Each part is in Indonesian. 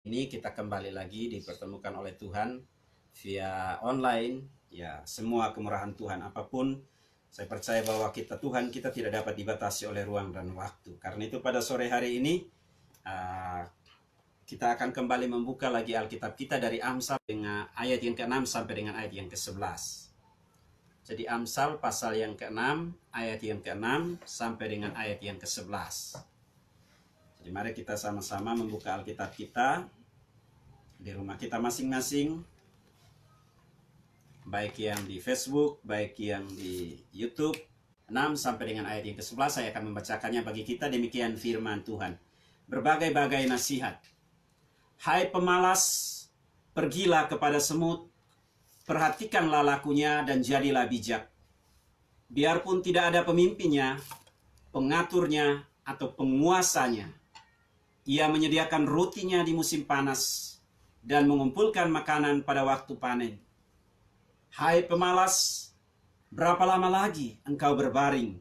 Ini kita kembali lagi dipertemukan oleh Tuhan via online. Ya, semua kemurahan Tuhan apapun, saya percaya bahwa Tuhan kita tidak dapat dibatasi oleh ruang dan waktu. Karena itu pada sore hari ini uh, kita akan kembali membuka lagi Alkitab kita dari Amsal dengan ayat yang ke-6 sampai dengan ayat yang ke-11. Jadi Amsal pasal yang ke-6, ayat yang ke-6 sampai dengan ayat yang ke-11. Jadi mari kita sama-sama membuka Alkitab kita di rumah kita masing-masing, baik yang di Facebook, baik yang di YouTube. 6 sampai dengan ayat yang ke-11 saya akan membacakannya bagi kita. Demikian firman Tuhan. Berbagai-bagai nasihat. Hai pemalas, pergilah kepada semut, perhatikanlah lakunya dan jadilah bijak. Biarpun tidak ada pemimpinnya, pengaturnya, atau penguasanya, ia menyediakan rotinya di musim panas dan mengumpulkan makanan pada waktu panen. Hai pemalas, berapa lama lagi engkau berbaring?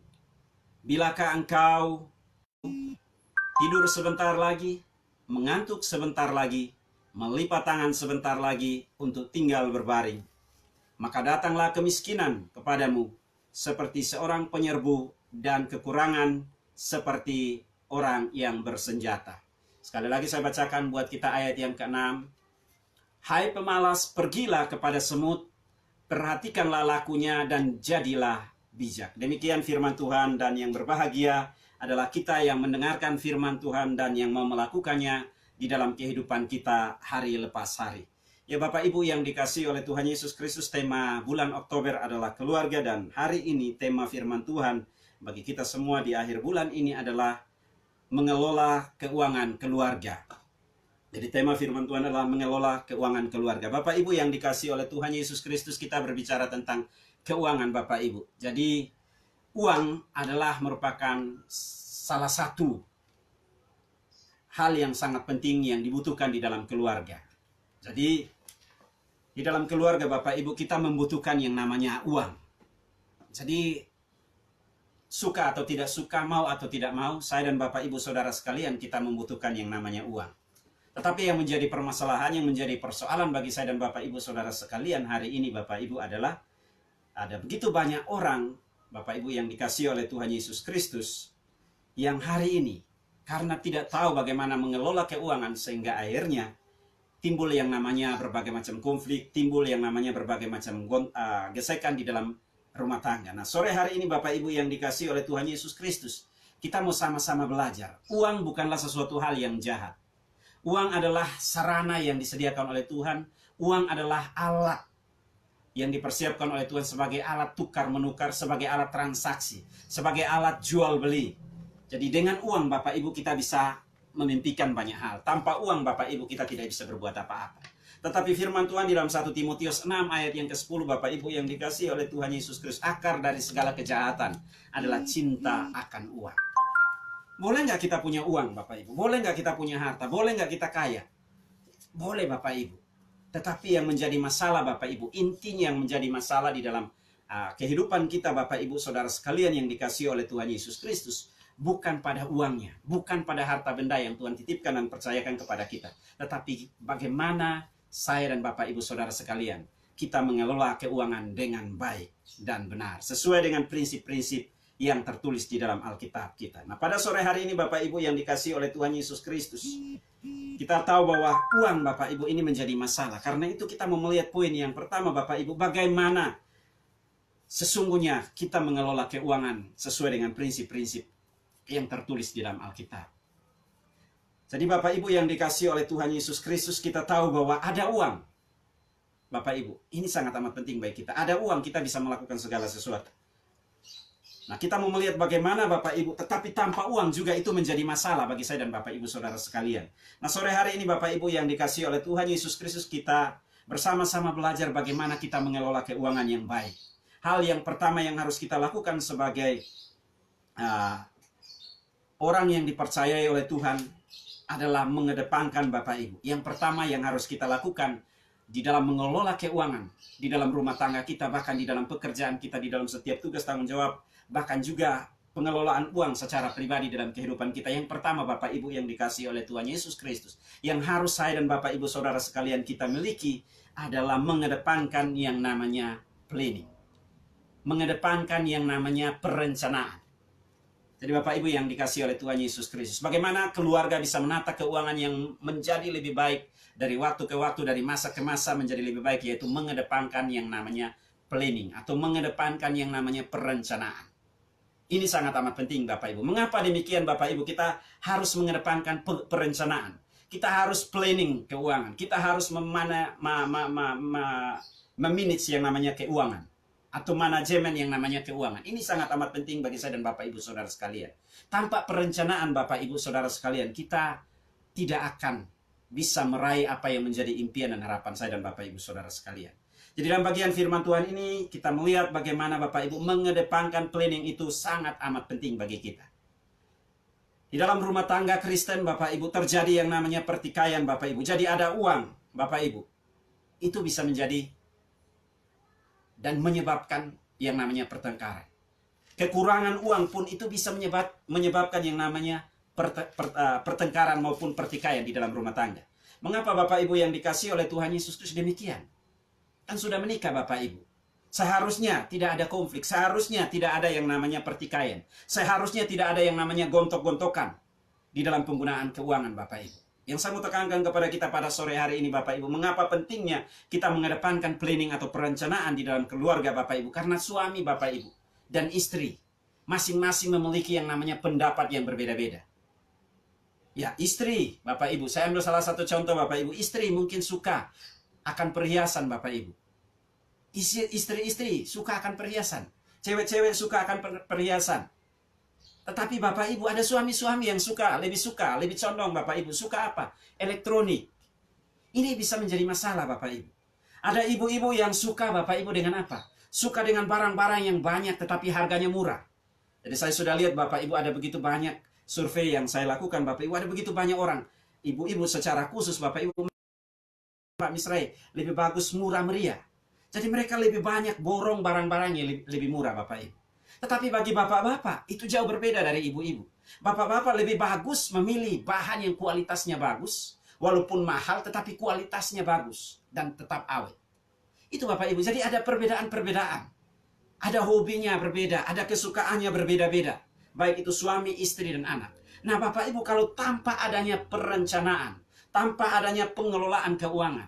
Bilakah engkau tidur sebentar lagi, mengantuk sebentar lagi, melipat tangan sebentar lagi untuk tinggal berbaring? Maka datanglah kemiskinan kepadamu seperti seorang penyerbu dan kekurangan seperti orang yang bersenjata. Sekali lagi saya bacakan buat kita ayat yang ke-6. Hai pemalas, pergilah kepada semut, perhatikanlah lakunya dan jadilah bijak. Demikian firman Tuhan, dan yang berbahagia adalah kita yang mendengarkan firman Tuhan dan yang mau melakukannya di dalam kehidupan kita hari lepas hari. Ya Bapak Ibu yang dikasihi oleh Tuhan Yesus Kristus, tema bulan Oktober adalah keluarga, dan hari ini tema firman Tuhan bagi kita semua di akhir bulan ini adalah mengelola keuangan keluarga. Jadi tema firman Tuhan adalah mengelola keuangan keluarga. Bapak Ibu yang dikasihi oleh Tuhan Yesus Kristus, kita berbicara tentang keuangan Bapak Ibu. Jadi uang adalah merupakan salah satu hal yang sangat penting yang dibutuhkan di dalam keluarga. Jadi di dalam keluarga Bapak Ibu kita membutuhkan yang namanya uang. Jadi suka atau tidak suka, mau atau tidak mau, saya dan Bapak Ibu saudara sekalian kita membutuhkan yang namanya uang. Tetapi yang menjadi permasalahan, yang menjadi persoalan bagi saya dan Bapak Ibu saudara sekalian hari ini Bapak Ibu adalah ada begitu banyak orang Bapak Ibu yang dikasihi oleh Tuhan Yesus Kristus yang hari ini karena tidak tahu bagaimana mengelola keuangan sehingga akhirnya timbul yang namanya berbagai macam konflik, timbul yang namanya berbagai macam gesekan di dalam rumah tangga. Nah, sore hari ini Bapak Ibu yang dikasihi oleh Tuhan Yesus Kristus, kita mau sama-sama belajar. Uang bukanlah sesuatu hal yang jahat. Uang adalah sarana yang disediakan oleh Tuhan. Uang adalah alat yang dipersiapkan oleh Tuhan sebagai alat tukar-menukar, sebagai alat transaksi, sebagai alat jual beli. Jadi dengan uang Bapak Ibu kita bisa memimpikan banyak hal. Tanpa uang Bapak Ibu kita tidak bisa berbuat apa-apa. Tetapi firman Tuhan di dalam 1 Timotius 6 ayat yang ke-10 Bapak Ibu yang dikasihi oleh Tuhan Yesus Kristus, akar dari segala kejahatan adalah cinta akan uang. Boleh nggak kita punya uang Bapak Ibu? Boleh nggak kita punya harta? Boleh nggak kita kaya? Boleh Bapak Ibu. Tetapi yang menjadi masalah Bapak Ibu, intinya yang menjadi masalah di dalam kehidupan kita Bapak Ibu saudara sekalian yang dikasihi oleh Tuhan Yesus Kristus, bukan pada uangnya, bukan pada harta benda yang Tuhan titipkan dan percayakan kepada kita. Tetapi bagaimana saya dan Bapak Ibu saudara sekalian, kita mengelola keuangan dengan baik dan benar, sesuai dengan prinsip-prinsip yang tertulis di dalam Alkitab kita. Nah, pada sore hari ini Bapak Ibu yang dikasihi oleh Tuhan Yesus Kristus, kita tahu bahwa uang Bapak Ibu ini menjadi masalah. Karena itu kita mau melihat poin yang pertama Bapak Ibu, bagaimana sesungguhnya kita mengelola keuangan sesuai dengan prinsip-prinsip yang tertulis di dalam Alkitab. Jadi Bapak Ibu yang dikasihi oleh Tuhan Yesus Kristus, kita tahu bahwa ada uang. Bapak Ibu, ini sangat amat penting bagi kita. Ada uang, kita bisa melakukan segala sesuatu. Nah, kita mau melihat bagaimana Bapak Ibu, tetapi tanpa uang juga itu menjadi masalah bagi saya dan Bapak Ibu saudara sekalian. Nah, sore hari ini Bapak Ibu yang dikasihi oleh Tuhan Yesus Kristus, kita bersama-sama belajar bagaimana kita mengelola keuangan yang baik. Hal yang pertama yang harus kita lakukan sebagai orang yang dipercayai oleh Tuhan adalah mengedepankan Bapak Ibu. Yang pertama yang harus kita lakukan di dalam mengelola keuangan, di dalam rumah tangga kita, bahkan di dalam pekerjaan kita, di dalam setiap tugas tanggung jawab, bahkan juga pengelolaan uang secara pribadi dalam kehidupan kita. Yang pertama, Bapak Ibu yang dikasihi oleh Tuhan Yesus Kristus, yang harus saya dan Bapak Ibu saudara sekalian kita miliki adalah mengedepankan yang namanya planning. Mengedepankan yang namanya perencanaan. Jadi Bapak Ibu yang dikasihi oleh Tuhan Yesus Kristus, bagaimana keluarga bisa menata keuangan yang menjadi lebih baik dari waktu ke waktu, dari masa ke masa menjadi lebih baik, yaitu mengedepankan yang namanya planning atau mengedepankan yang namanya perencanaan. Ini sangat amat penting Bapak Ibu. Mengapa demikian Bapak Ibu? Kita harus mengedepankan perencanaan. Kita harus planning keuangan. Kita harus memanage yang namanya keuangan. Atau manajemen yang namanya keuangan. Ini sangat amat penting bagi saya dan Bapak Ibu saudara sekalian. Tanpa perencanaan Bapak Ibu saudara sekalian, kita tidak akan bisa meraih apa yang menjadi impian dan harapan saya dan Bapak Ibu saudara sekalian. Jadi dalam bagian firman Tuhan ini kita melihat bagaimana Bapak Ibu mengedepankan planning itu sangat amat penting bagi kita. Di dalam rumah tangga Kristen Bapak Ibu terjadi yang namanya pertikaian Bapak Ibu. Jadi ada uang Bapak Ibu. Itu bisa menjadi dan menyebabkan yang namanya pertengkaran. Kekurangan uang pun itu bisa menyebabkan yang namanya pertengkaran maupun pertikaian di dalam rumah tangga. Mengapa Bapak Ibu yang dikasihi oleh Tuhan Yesus Kristus demikian? Kan sudah menikah Bapak Ibu. Seharusnya tidak ada konflik. Seharusnya tidak ada yang namanya pertikaian. Seharusnya tidak ada yang namanya gontok-gontokan di dalam penggunaan keuangan Bapak Ibu. Yang saya mau tekankan kepada kita pada sore hari ini Bapak Ibu, mengapa pentingnya kita mengedepankan planning atau perencanaan di dalam keluarga Bapak Ibu? Karena suami Bapak Ibu dan istri masing-masing memiliki yang namanya pendapat yang berbeda-beda. Ya, istri Bapak Ibu, saya ambil salah satu contoh Bapak Ibu. Istri mungkin suka akan perhiasan Bapak Ibu. Istri-istri suka akan perhiasan. Cewek-cewek suka akan perhiasan. Tetapi Bapak Ibu ada suami-suami yang lebih condong Bapak Ibu. Suka apa? Elektronik. Ini bisa menjadi masalah Bapak Ibu. Ada ibu-ibu yang suka Bapak Ibu dengan apa? Suka dengan barang-barang yang banyak tetapi harganya murah. Jadi saya sudah lihat Bapak Ibu ada begitu banyak survei yang saya lakukan Bapak Ibu. Ada begitu banyak orang. Ibu-ibu secara khusus Bapak Ibu. Pak Misrai, lebih bagus murah meriah. Jadi mereka lebih banyak borong barang-barangnya lebih murah Bapak Ibu. Tetapi bagi bapak-bapak itu jauh berbeda dari ibu-ibu. Bapak-bapak lebih bagus memilih bahan yang kualitasnya bagus. Walaupun mahal tetapi kualitasnya bagus. Dan tetap awet. Itu Bapak Ibu. Jadi ada perbedaan-perbedaan. Ada hobinya berbeda. Ada kesukaannya berbeda-beda. Baik itu suami, istri, dan anak. Nah Bapak Ibu kalau tanpa adanya perencanaan, tanpa adanya pengelolaan keuangan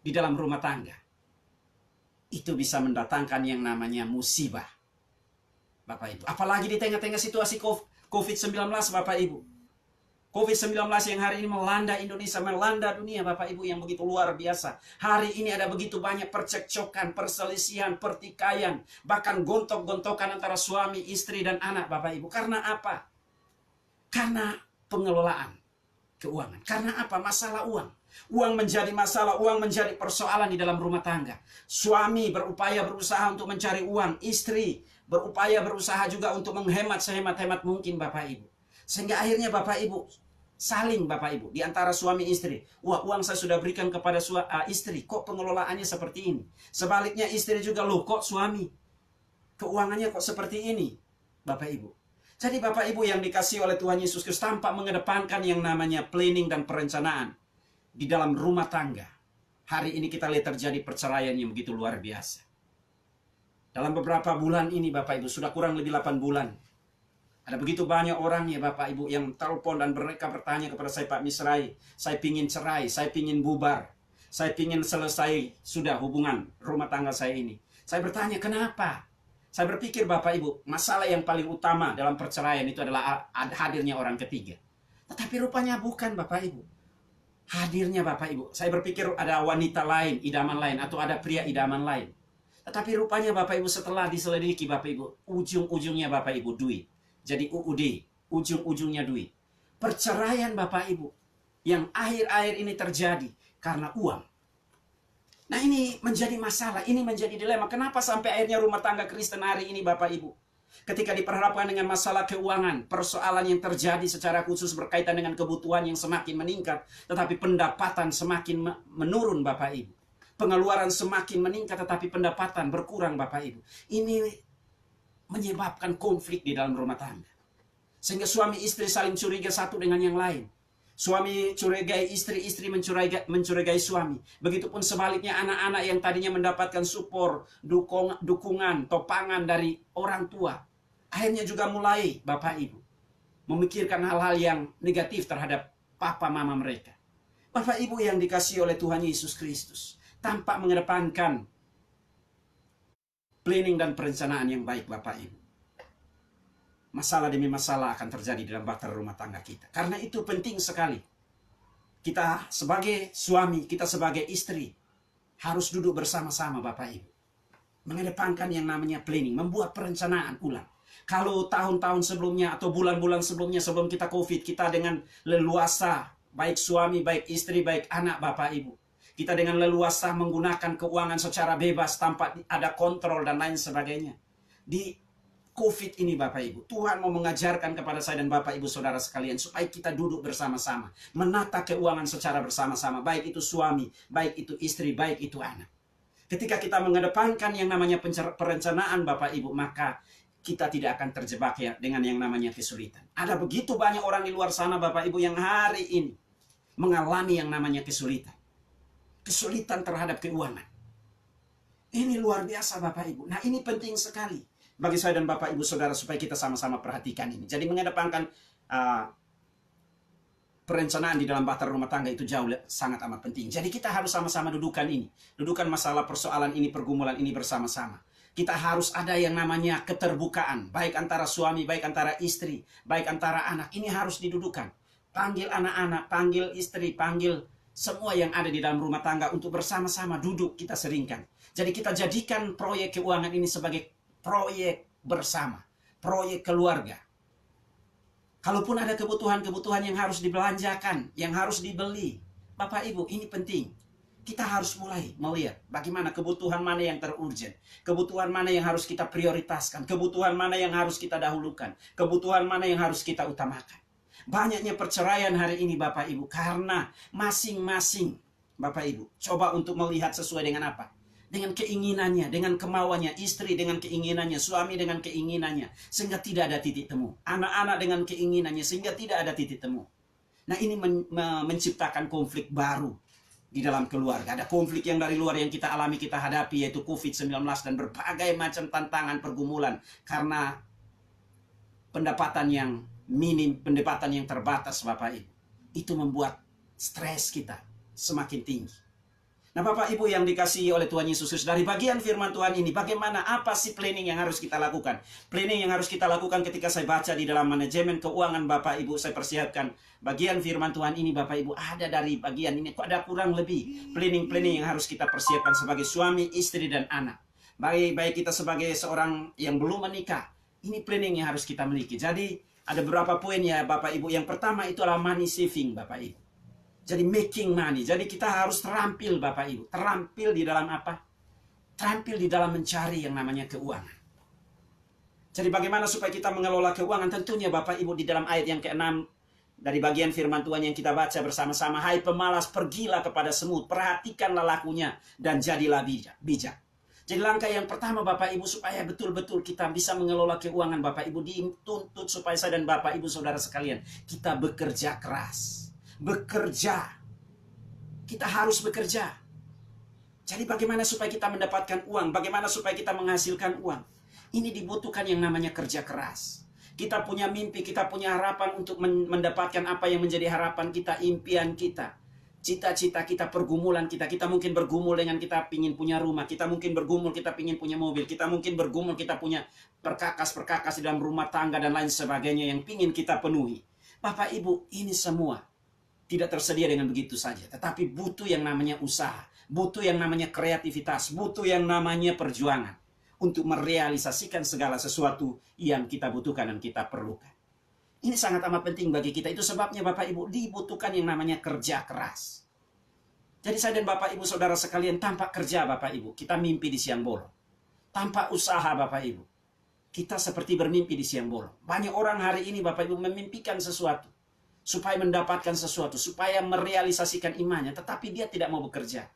di dalam rumah tangga, itu bisa mendatangkan yang namanya musibah Bapak Ibu. Apalagi di tengah-tengah situasi COVID-19 Bapak Ibu. COVID-19 yang hari ini melanda Indonesia, melanda dunia Bapak Ibu yang begitu luar biasa. Hari ini ada begitu banyak percekcokan, perselisihan, pertikaian, bahkan gontok-gontokan antara suami, istri, dan anak Bapak Ibu. Karena apa? Karena pengelolaan keuangan. Karena apa? Masalah uang. Uang menjadi masalah, uang menjadi persoalan di dalam rumah tangga. Suami berusaha untuk mencari uang. Istri berusaha juga untuk menghemat sehemat-hemat mungkin Bapak Ibu. Sehingga akhirnya Bapak Ibu saling Bapak Ibu di antara suami istri. Wah, uang saya sudah berikan kepada istri. Kok pengelolaannya seperti ini? Sebaliknya istri juga, loh kok suami keuangannya kok seperti ini Bapak Ibu. Jadi Bapak Ibu yang dikasihi oleh Tuhan Yesus Kristus, tanpa mengedepankan yang namanya planning dan perencanaan di dalam rumah tangga, hari ini kita lihat terjadi perceraian yang begitu luar biasa. Dalam beberapa bulan ini Bapak Ibu, sudah kurang lebih 8 bulan. Ada begitu banyak orang ya Bapak Ibu yang telepon dan mereka bertanya kepada saya, Pak Misrai, saya pingin cerai, saya pingin bubar, saya pingin selesai sudah hubungan rumah tangga saya ini. Saya bertanya, kenapa? Saya berpikir Bapak Ibu, masalah yang paling utama dalam perceraian itu adalah hadirnya orang ketiga. Tetapi rupanya bukan Bapak Ibu. Hadirnya Bapak Ibu. Saya berpikir ada wanita lain, idaman lain, atau ada pria idaman lain. Tetapi rupanya Bapak Ibu setelah diselidiki Bapak Ibu, ujung-ujungnya Bapak Ibu duit. Jadi UUD, ujung-ujungnya duit. Perceraian Bapak Ibu yang akhir-akhir ini terjadi karena uang. Nah ini menjadi masalah, ini menjadi dilema. Kenapa sampai akhirnya rumah tangga Kristen hari ini Bapak Ibu, ketika diperhadapkan dengan masalah keuangan, persoalan yang terjadi secara khusus berkaitan dengan kebutuhan yang semakin meningkat, tetapi pendapatan semakin menurun Bapak Ibu. Pengeluaran semakin meningkat tetapi pendapatan berkurang Bapak Ibu. Ini menyebabkan konflik di dalam rumah tangga. Sehingga suami istri saling curiga satu dengan yang lain. Suami curigai istri, istri mencurigai suami. Begitupun sebaliknya anak-anak yang tadinya mendapatkan support, dukungan, topangan dari orang tua. Akhirnya juga mulai Bapak Ibu memikirkan hal-hal yang negatif terhadap papa mama mereka. Bapak Ibu yang dikasihi oleh Tuhan Yesus Kristus, tanpa mengedepankan planning dan perencanaan yang baik Bapak Ibu, masalah demi masalah akan terjadi dalam bahtera rumah tangga kita. Karena itu penting sekali. Kita sebagai suami, kita sebagai istri, harus duduk bersama-sama Bapak Ibu. Mengedepankan yang namanya planning, membuat perencanaan ulang. Kalau tahun-tahun sebelumnya atau bulan-bulan sebelumnya sebelum kita COVID, kita dengan leluasa, baik suami, baik istri, baik anak Bapak Ibu. Kita dengan leluasa menggunakan keuangan secara bebas tanpa ada kontrol dan lain sebagainya. Di COVID ini Bapak Ibu, Tuhan mau mengajarkan kepada saya dan Bapak Ibu saudara sekalian supaya kita duduk bersama-sama, menata keuangan secara bersama-sama, baik itu suami, baik itu istri, baik itu anak. Ketika kita mengedepankan yang namanya perencanaan Bapak Ibu, maka kita tidak akan terjebak ya dengan yang namanya kesulitan. Ada begitu banyak orang di luar sana Bapak Ibu yang hari ini mengalami yang namanya kesulitan. Kesulitan terhadap keuangan. Ini luar biasa Bapak Ibu. Nah, ini penting sekali bagi saya dan Bapak Ibu Saudara supaya kita sama-sama perhatikan ini. Jadi mengedepankan perencanaan di dalam bahtera rumah tangga itu sangat amat penting. Jadi kita harus sama-sama dudukan ini. Dudukan masalah persoalan ini, pergumulan ini bersama-sama. Kita harus ada yang namanya keterbukaan. Baik antara suami, baik antara istri, baik antara anak. Ini harus didudukan. Panggil anak-anak, panggil istri, panggil semua yang ada di dalam rumah tangga untuk bersama-sama duduk kita seringkan. Jadi kita jadikan proyek keuangan ini sebagai proyek bersama, proyek keluarga. Kalaupun ada kebutuhan-kebutuhan yang harus dibelanjakan, yang harus dibeli, Bapak Ibu, ini penting. Kita harus mulai melihat bagaimana kebutuhan mana yang terurgent, kebutuhan mana yang harus kita prioritaskan, kebutuhan mana yang harus kita dahulukan, kebutuhan mana yang harus kita utamakan. Banyaknya perceraian hari ini Bapak Ibu karena masing-masing Bapak Ibu coba untuk melihat sesuai dengan apa? Dengan keinginannya, dengan kemauannya, istri dengan keinginannya, suami dengan keinginannya, sehingga tidak ada titik temu. Anak-anak dengan keinginannya, sehingga tidak ada titik temu. Nah, ini menciptakan konflik baru di dalam keluarga. Ada konflik yang dari luar yang kita alami, kita hadapi, yaitu COVID-19 dan berbagai macam tantangan pergumulan. Karena pendapatan yang minim, pendapatan yang terbatas, Bapak Ibu. Itu membuat stres kita semakin tinggi. Nah Bapak Ibu yang dikasihi oleh Tuhan Yesus Kristus, dari bagian firman Tuhan ini, bagaimana, apa sih planning yang harus kita lakukan? Planning yang harus kita lakukan ketika saya baca di dalam manajemen keuangan Bapak Ibu, saya persiapkan bagian firman Tuhan ini Bapak Ibu, ada dari bagian ini, ada kurang lebih planning-planning yang harus kita persiapkan sebagai suami, istri, dan anak. Baik kita sebagai seorang yang belum menikah, ini planning yang harus kita miliki. Jadi ada beberapa poin ya Bapak Ibu. Yang pertama itu adalah money saving Bapak Ibu. Jadi making money. Jadi kita harus terampil Bapak Ibu. Terampil di dalam apa? Terampil di dalam mencari yang namanya keuangan. Jadi bagaimana supaya kita mengelola keuangan? Tentunya Bapak Ibu di dalam ayat yang ke-6 dari bagian firman Tuhan yang kita baca bersama-sama. Hai pemalas, pergilah kepada semut, perhatikanlah lakunya dan jadilah bijak. Jadi langkah yang pertama Bapak Ibu supaya betul-betul kita bisa mengelola keuangan Bapak Ibu, dituntut supaya saya dan Bapak Ibu saudara sekalian, kita bekerja keras. Bekerja. Kita harus bekerja. Jadi bagaimana supaya kita mendapatkan uang? Bagaimana supaya kita menghasilkan uang? Ini dibutuhkan yang namanya kerja keras. Kita punya mimpi, kita punya harapan untuk mendapatkan apa yang menjadi harapan kita, impian kita. Cita-cita kita, pergumulan kita. Kita mungkin bergumul dengan kita pingin punya rumah. Kita mungkin bergumul, kita pingin punya mobil. Kita mungkin bergumul, kita punya perkakas-perkakas di dalam rumah tangga dan lain sebagainya yang pingin kita penuhi. Bapak Ibu, ini semua tidak tersedia dengan begitu saja. Tetapi butuh yang namanya usaha. Butuh yang namanya kreativitas. Butuh yang namanya perjuangan. Untuk merealisasikan segala sesuatu yang kita butuhkan dan kita perlukan. Ini sangat amat penting bagi kita. Itu sebabnya Bapak Ibu dibutuhkan yang namanya kerja keras. Jadi saya dan Bapak Ibu saudara sekalian, tanpa kerja Bapak Ibu, kita mimpi di siang bolong. Tanpa usaha Bapak Ibu, kita seperti bermimpi di siang bolong. Banyak orang hari ini Bapak Ibu memimpikan sesuatu. Supaya mendapatkan sesuatu, supaya merealisasikan imannya, tetapi dia tidak mau bekerja.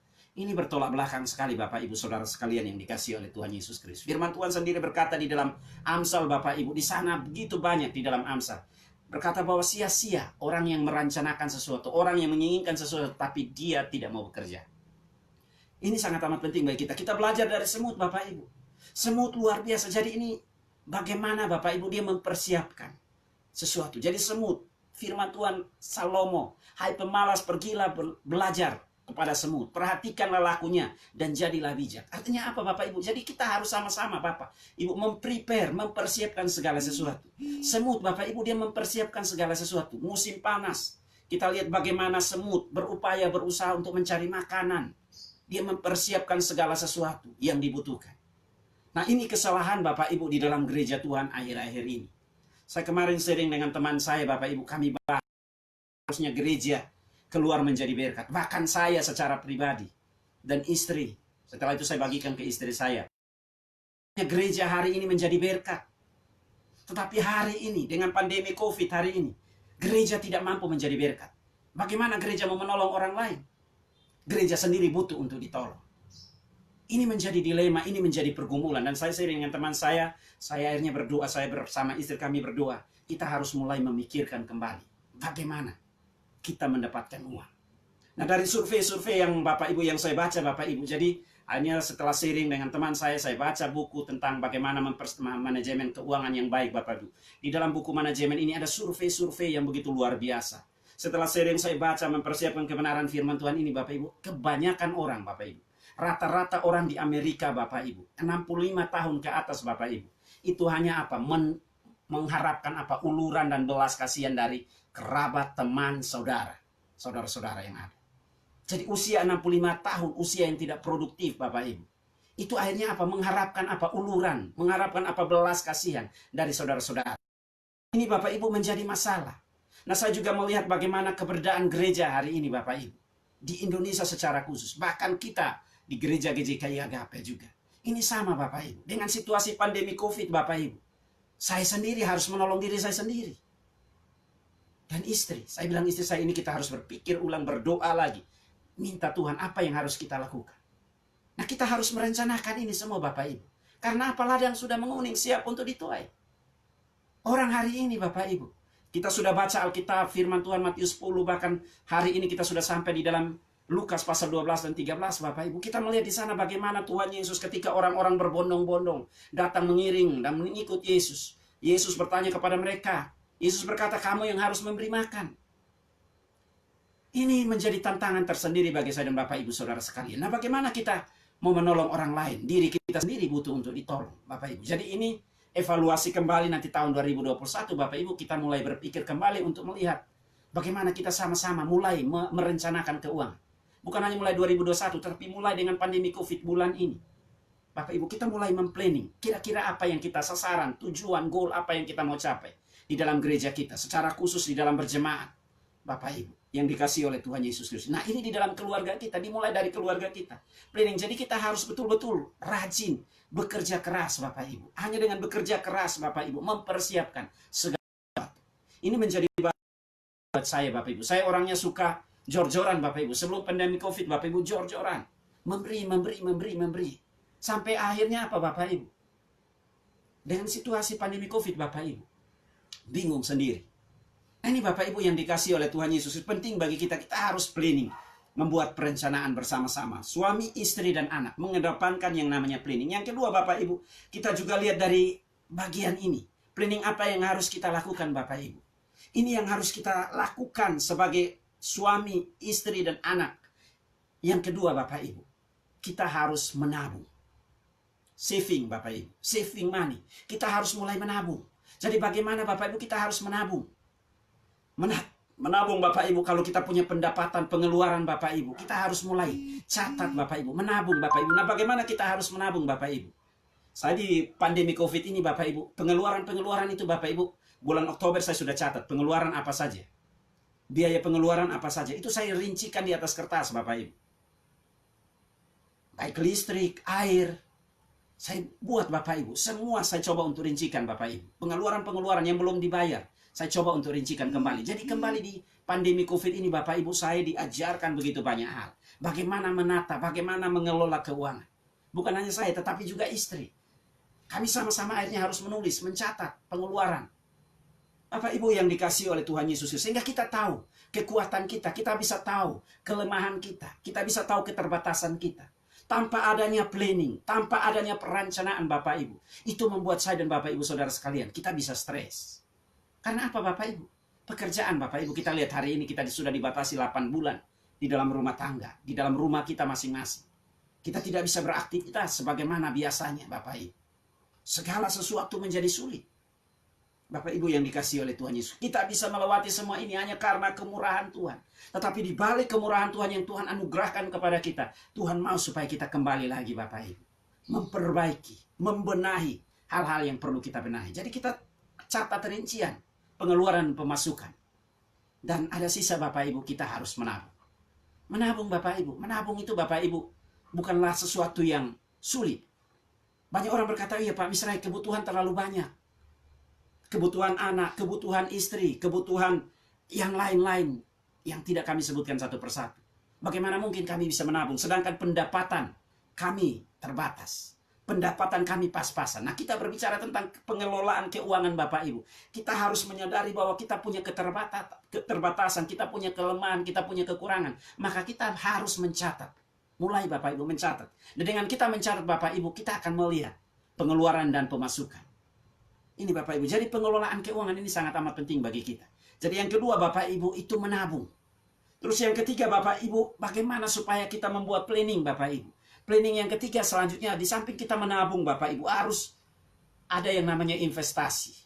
Ini bertolak belakang sekali Bapak Ibu Saudara sekalian yang dikasihi oleh Tuhan Yesus Kristus. Firman Tuhan sendiri berkata di dalam Amsal Bapak Ibu, di sana begitu banyak di dalam Amsal. Berkata bahwa sia-sia orang yang merencanakan sesuatu, orang yang menginginkan sesuatu, tapi dia tidak mau bekerja. Ini sangat amat penting bagi kita. Kita belajar dari semut Bapak Ibu. Semut luar biasa. Jadi ini bagaimana Bapak Ibu dia mempersiapkan sesuatu. Jadi semut, firman Tuhan Salomo, hai pemalas pergilah belajar kepada semut, perhatikanlah lakunya dan jadilah bijak. Artinya apa Bapak Ibu? Jadi kita harus sama-sama Bapak Ibu mempersiapkan segala sesuatu. Semut Bapak Ibu dia mempersiapkan segala sesuatu. Musim panas, kita lihat bagaimana semut berusaha untuk mencari makanan. Dia mempersiapkan segala sesuatu yang dibutuhkan. Nah ini kesalahan Bapak Ibu di dalam gereja Tuhan akhir-akhir ini. Saya kemarin sering dengan teman saya Bapak Ibu, kami bahas harusnya gereja keluar menjadi berkat. Bahkan saya secara pribadi dan istri. Setelah itu saya bagikan ke istri saya. Gereja hari ini menjadi berkat. Tetapi hari ini dengan pandemi COVID hari ini, gereja tidak mampu menjadi berkat. Bagaimana gereja mau menolong orang lain? Gereja sendiri butuh untuk ditolong. Ini menjadi dilema, ini menjadi pergumulan. Dan saya sering dengan teman saya akhirnya berdoa, saya bersama istri kami berdoa. Kita harus mulai memikirkan kembali. Bagaimana kita mendapatkan uang. Nah dari survei-survei yang Bapak Ibu yang saya baca Bapak Ibu, jadi hanya setelah sharing dengan teman saya baca buku tentang bagaimana manajemen keuangan yang baik Bapak Ibu. Di dalam buku manajemen ini ada survei-survei yang begitu luar biasa. Setelah sharing saya baca mempersiapkan kebenaran firman Tuhan ini Bapak Ibu, kebanyakan orang Bapak Ibu, rata-rata orang di Amerika Bapak Ibu, 65 tahun ke atas Bapak Ibu, itu hanya apa? Mengharapkan apa? Uluran dan belas kasihan dari kerabat, teman, saudara-saudara yang ada. Jadi usia 65 tahun, usia yang tidak produktif Bapak Ibu. Itu akhirnya apa? Mengharapkan apa? Uluran, mengharapkan apa? Belas kasihan dari saudara-saudara. Ini Bapak Ibu menjadi masalah. Nah saya juga melihat bagaimana keberadaan gereja hari ini Bapak Ibu. Di Indonesia secara khusus. Bahkan kita di gereja GJKI Agape juga. Ini sama Bapak Ibu. Dengan situasi pandemi COVID Bapak Ibu. Saya sendiri harus menolong diri saya sendiri. Dan istri, saya bilang istri saya ini kita harus berpikir ulang, berdoa lagi. Minta Tuhan apa yang harus kita lakukan. Nah kita harus merencanakan ini semua Bapak Ibu. Karena apa ladang sudah menguning siap untuk dituai. Orang hari ini Bapak Ibu. Kita sudah baca Alkitab firman Tuhan Matius 10. Bahkan hari ini kita sudah sampai di dalam Lukas pasal 12 dan 13 Bapak Ibu. Kita melihat di sana bagaimana Tuhan Yesus ketika orang-orang berbondong-bondong datang mengiring dan mengikut Yesus. Yesus bertanya kepada mereka. Yesus berkata, kamu yang harus memberi makan. Ini menjadi tantangan tersendiri bagi saya dan Bapak Ibu Saudara sekalian. Nah bagaimana kita mau menolong orang lain? Diri kita sendiri butuh untuk ditolong Bapak Ibu. Jadi ini evaluasi kembali nanti tahun 2021 Bapak Ibu. Kita mulai berpikir kembali untuk melihat bagaimana kita sama-sama mulai merencanakan keuangan. Bukan hanya mulai 2021, tapi mulai dengan pandemi COVID bulan ini. Bapak Ibu kita mulai memplanning. Kira-kira apa yang kita sasaran, tujuan, goal apa yang kita mau capai. Di dalam gereja kita, secara khusus di dalam berjemaat, Bapak Ibu, yang dikasihi oleh Tuhan Yesus Kristus. Nah ini di dalam keluarga kita, dimulai dari keluarga kita. Planning, jadi kita harus betul-betul rajin, bekerja keras Bapak Ibu. Hanya dengan bekerja keras Bapak Ibu, mempersiapkan segala sesuatu. Ini menjadi buat saya Bapak Ibu. Saya orangnya suka jor-joran Bapak Ibu. Sebelum pandemi COVID Bapak Ibu, jor-joran. Memberi. Sampai akhirnya apa Bapak Ibu? Dengan situasi pandemi COVID Bapak Ibu, bingung sendiri. Nah, ini Bapak Ibu yang dikasih oleh Tuhan Yesus. Penting bagi kita, kita harus planning. Membuat perencanaan bersama-sama. Suami, istri, dan anak. Mengedepankan yang namanya planning. Yang kedua Bapak Ibu, kita juga lihat dari bagian ini. Planning apa yang harus kita lakukan Bapak Ibu. Ini yang harus kita lakukan sebagai suami, istri, dan anak. Yang kedua Bapak Ibu, kita harus menabung. Saving Bapak Ibu. Saving money. Kita harus mulai menabung. Jadi bagaimana Bapak Ibu kita harus menabung? Menabung Bapak Ibu kalau kita punya pendapatan, pengeluaran Bapak Ibu. Kita harus mulai catat Bapak Ibu. Menabung Bapak Ibu. Nah bagaimana kita harus menabung Bapak Ibu? Saya di pandemi COVID ini Bapak Ibu. Pengeluaran itu Bapak Ibu. Bulan Oktober saya sudah catat. Pengeluaran apa saja. Biaya pengeluaran apa saja. Itu saya rincikan di atas kertas Bapak Ibu. Baik listrik, air. Saya buat Bapak Ibu, semua saya coba untuk rincikan Bapak Ibu. Pengeluaran-pengeluaran yang belum dibayar, saya coba untuk rincikan kembali. Jadi kembali di pandemi COVID ini Bapak Ibu, saya diajarkan begitu banyak hal. Bagaimana menata, bagaimana mengelola keuangan. Bukan hanya saya, tetapi juga istri. Kami sama-sama akhirnya harus menulis, mencatat pengeluaran. Bapak Ibu yang dikasihi oleh Tuhan Yesus, sehingga kita tahu kekuatan kita, kita bisa tahu kelemahan kita bisa tahu keterbatasan kita. Tanpa adanya planning, tanpa adanya perencanaan Bapak Ibu, itu membuat saya dan Bapak Ibu saudara sekalian, kita bisa stres. Karena apa Bapak Ibu? Pekerjaan Bapak Ibu, kita lihat hari ini kita sudah dibatasi 8 bulan di dalam rumah tangga, di dalam rumah kita masing-masing. Kita tidak bisa beraktivitas sebagaimana biasanya Bapak Ibu. Segala sesuatu menjadi sulit. Bapak Ibu yang dikasihi oleh Tuhan Yesus, kita bisa melewati semua ini hanya karena kemurahan Tuhan. Tetapi di balik kemurahan Tuhan yang Tuhan anugerahkan kepada kita, Tuhan mau supaya kita kembali lagi Bapak Ibu. Memperbaiki, membenahi hal-hal yang perlu kita benahi. Jadi kita catat rincian pengeluaran pemasukan. Dan ada sisa Bapak Ibu, kita harus menabung. Menabung Bapak Ibu, menabung itu Bapak Ibu bukanlah sesuatu yang sulit. Banyak orang berkata, iya Pak Misrai, kebutuhan terlalu banyak. Kebutuhan anak, kebutuhan istri, kebutuhan yang lain-lain yang tidak kami sebutkan satu persatu. Bagaimana mungkin kami bisa menabung sedangkan pendapatan kami terbatas. Pendapatan kami pas-pasan. Nah, kita berbicara tentang pengelolaan keuangan Bapak Ibu. Kita harus menyadari bahwa kita punya keterbatasan, kita punya kelemahan, kita punya kekurangan. Maka kita harus mencatat. Mulai Bapak Ibu mencatat. Dan dengan kita mencatat Bapak Ibu, kita akan melihat pengeluaran dan pemasukan. Ini Bapak Ibu, jadi pengelolaan keuangan ini sangat amat penting bagi kita. Jadi yang kedua Bapak Ibu itu menabung. Terus yang ketiga Bapak Ibu, bagaimana supaya kita membuat planning Bapak Ibu. Planning yang ketiga selanjutnya, di samping kita menabung Bapak Ibu, harus ada yang namanya investasi.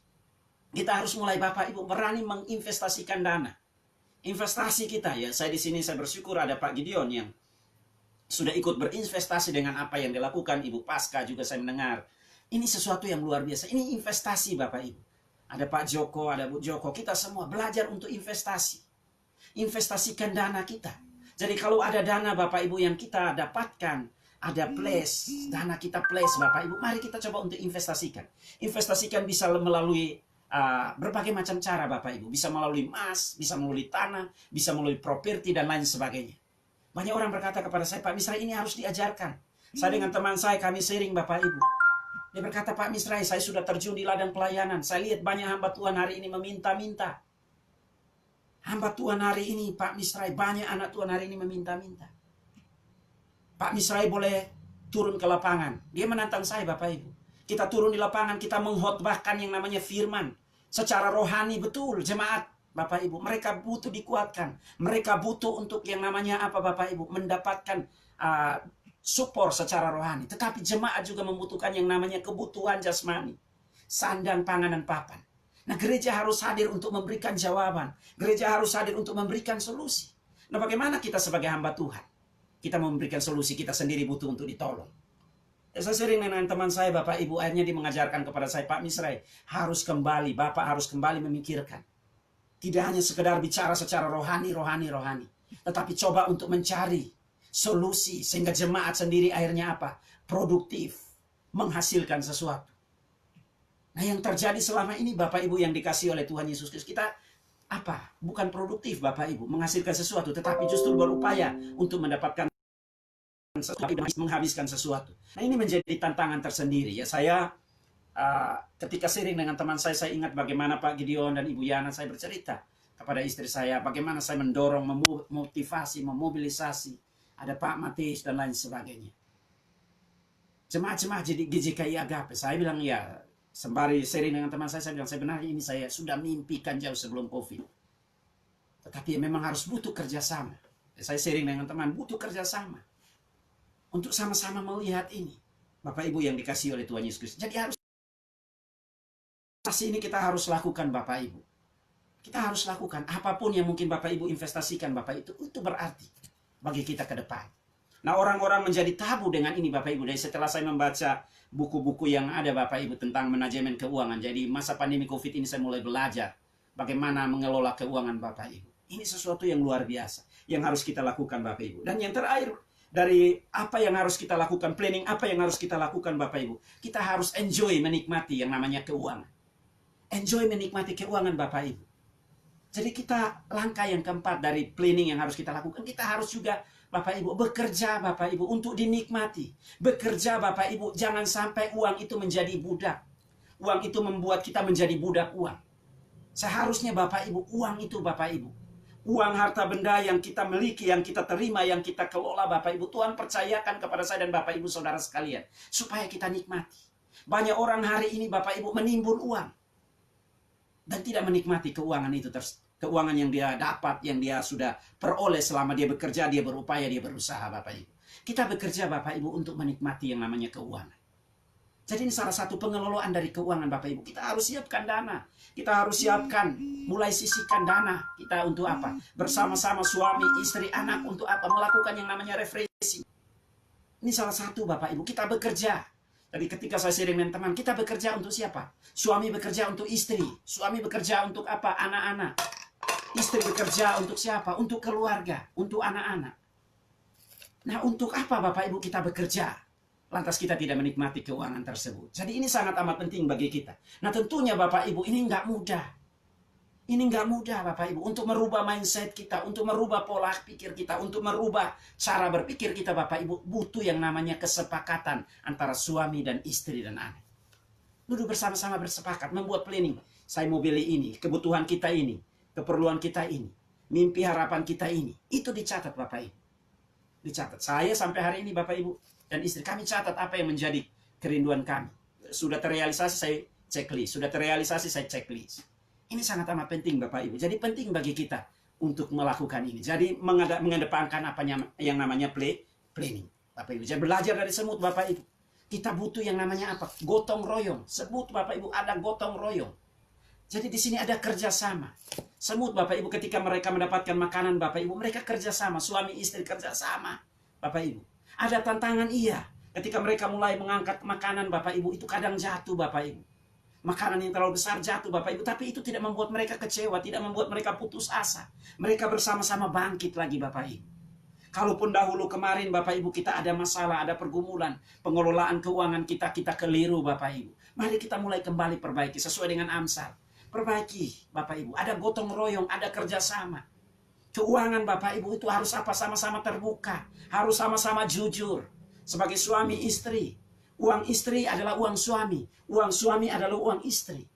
Kita harus mulai Bapak Ibu berani menginvestasikan dana. Investasi kita ya, saya di sini saya bersyukur ada Pak Gideon yang sudah ikut berinvestasi dengan apa yang dilakukan. Ibu Pasca juga saya mendengar. Ini sesuatu yang luar biasa. Ini investasi Bapak Ibu. Ada Pak Joko, ada Bu Joko. Kita semua belajar untuk investasi. Investasikan dana kita. Jadi kalau ada dana Bapak Ibu yang kita dapatkan, ada place, dana kita place Bapak Ibu, mari kita coba untuk investasikan. Investasikan bisa melalui berbagai macam cara Bapak Ibu. Bisa melalui emas, bisa melalui tanah, bisa melalui properti dan lain sebagainya. Banyak orang berkata kepada saya, Pak Misrai ini harus diajarkan. Saya dengan teman saya, kami sharing Bapak Ibu. Dia berkata, Pak Misrai, saya sudah terjun di ladang pelayanan. Saya lihat banyak hamba Tuhan hari ini meminta-minta. Hamba Tuhan hari ini, Pak Misrai, banyak anak Tuhan hari ini meminta-minta. Pak Misrai boleh turun ke lapangan. Dia menantang saya, Bapak Ibu. Kita turun di lapangan, kita mengkhotbahkan yang namanya firman. Secara rohani betul, jemaat, Bapak Ibu. Mereka butuh dikuatkan. Mereka butuh untuk yang namanya apa, Bapak Ibu? Mendapatkan support secara rohani. Tetapi jemaat juga membutuhkan yang namanya kebutuhan jasmani. Sandang, pangan, dan papan. Nah, gereja harus hadir untuk memberikan jawaban. Gereja harus hadir untuk memberikan solusi. Nah, bagaimana kita sebagai hamba Tuhan? Kita memberikan solusi, kita sendiri butuh untuk ditolong. Saya sering dengan teman saya, Bapak Ibu, akhirnya dia mengajarkan kepada saya, Pak Misrai, harus kembali, Bapak harus kembali memikirkan. Tidak hanya sekedar bicara secara rohani. Tetapi coba untuk mencari solusi sehingga jemaat sendiri akhirnya apa? Produktif, menghasilkan sesuatu. Nah, yang terjadi selama ini Bapak Ibu yang dikasihi oleh Tuhan Yesus Kristus, kita apa? Bukan produktif Bapak Ibu, menghasilkan sesuatu, tetapi justru berupaya untuk mendapatkan sesuatu, menghabiskan sesuatu. Nah, ini menjadi tantangan tersendiri ya. Saya ketika sharing dengan teman saya ingat bagaimana Pak Gideon dan Ibu Yana, saya bercerita kepada istri saya bagaimana saya mendorong, memotivasi, memobilisasi. Ada Pak Matius dan lain sebagainya. Jemaat-jemaat jadi GJKI Agape. Saya bilang ya, sembari sharing dengan teman saya bilang sebenarnya ini saya sudah mimpikan jauh sebelum COVID. Tetapi memang harus butuh kerjasama. Saya sharing dengan teman, butuh kerjasama. Untuk sama-sama melihat ini. Bapak Ibu yang dikasihi oleh Tuhan Yesus Kristus. Jadi harus ini kita harus lakukan Bapak Ibu. Kita harus lakukan. Apapun yang mungkin Bapak Ibu investasikan Bapak itu berarti bagi kita ke depan. Nah, orang-orang menjadi tabu dengan ini Bapak Ibu. Dan setelah saya membaca buku-buku yang ada Bapak Ibu tentang manajemen keuangan. Jadi masa pandemi COVID ini saya mulai belajar bagaimana mengelola keuangan Bapak Ibu. Ini sesuatu yang luar biasa yang harus kita lakukan Bapak Ibu. Dan yang terakhir dari apa yang harus kita lakukan, planning apa yang harus kita lakukan Bapak Ibu. Kita harus enjoy menikmati yang namanya keuangan. Enjoy menikmati keuangan Bapak Ibu. Jadi kita langkah yang keempat dari planning yang harus kita lakukan, kita harus juga Bapak Ibu, bekerja Bapak Ibu untuk dinikmati. Bekerja Bapak Ibu, jangan sampai uang itu menjadi budak. Uang itu membuat kita menjadi budak uang. Seharusnya Bapak Ibu, uang itu Bapak Ibu, uang harta benda yang kita miliki, yang kita terima, yang kita kelola Bapak Ibu, Tuhan percayakan kepada saya dan Bapak Ibu saudara sekalian, supaya kita nikmati. Banyak orang hari ini Bapak Ibu menimbun uang dan tidak menikmati keuangan itu, keuangan yang dia dapat, yang dia sudah peroleh selama dia bekerja, dia berupaya, dia berusaha Bapak Ibu. Kita bekerja Bapak Ibu untuk menikmati yang namanya keuangan. Jadi ini salah satu pengelolaan dari keuangan Bapak Ibu. Kita harus siapkan dana. Kita harus siapkan, mulai sisihkan dana. Kita untuk apa? Bersama-sama suami, istri, anak untuk apa? Melakukan yang namanya refreshing. Ini salah satu Bapak Ibu. Kita bekerja. Jadi ketika saya sharing dengan teman, kita bekerja untuk siapa? Suami bekerja untuk istri. Suami bekerja untuk apa? Anak-anak. Istri bekerja untuk siapa? Untuk keluarga, untuk anak-anak. Nah, untuk apa Bapak Ibu kita bekerja? Lantas kita tidak menikmati keuangan tersebut. Jadi ini sangat amat penting bagi kita. Nah, tentunya Bapak Ibu, ini nggak mudah. Ini nggak mudah Bapak Ibu, untuk merubah mindset kita, untuk merubah pola pikir kita, untuk merubah cara berpikir kita Bapak Ibu, butuh yang namanya kesepakatan antara suami dan istri dan anak. Duduk bersama-sama bersepakat, membuat planning. Saya mau beli ini, kebutuhan kita ini, keperluan kita ini, mimpi harapan kita ini. Itu dicatat Bapak Ibu. Dicatat. Saya sampai hari ini Bapak Ibu dan istri kami catat apa yang menjadi kerinduan kami. Sudah terrealisasi, saya checklist. Sudah terrealisasi, saya checklist. Ini sangat amat penting Bapak Ibu. Jadi penting bagi kita untuk melakukan ini. Jadi mengedepankan apa yang namanya planning Bapak Ibu. Jadi belajar dari semut Bapak Ibu. Kita butuh yang namanya apa? Gotong royong. Semut Bapak Ibu, ada gotong royong. Jadi di sini ada kerjasama. Semut Bapak Ibu, ketika mereka mendapatkan makanan Bapak Ibu, mereka kerjasama. Suami istri kerjasama Bapak Ibu. Ada tantangan iya. Ketika mereka mulai mengangkat makanan Bapak Ibu, itu kadang jatuh Bapak Ibu. Makanan yang terlalu besar jatuh Bapak Ibu. Tapi itu tidak membuat mereka kecewa, tidak membuat mereka putus asa. Mereka bersama-sama bangkit lagi Bapak Ibu. Kalaupun dahulu kemarin Bapak Ibu kita ada masalah, ada pergumulan, pengelolaan keuangan kita keliru Bapak Ibu. Mari kita mulai kembali perbaiki sesuai dengan Amsal. Perbaiki Bapak Ibu. Ada gotong royong, ada kerjasama. Keuangan Bapak Ibu itu harus apa? Sama-sama terbuka. Harus sama-sama jujur. Sebagai suami istri. Uang istri adalah uang suami. Uang suami adalah uang istri.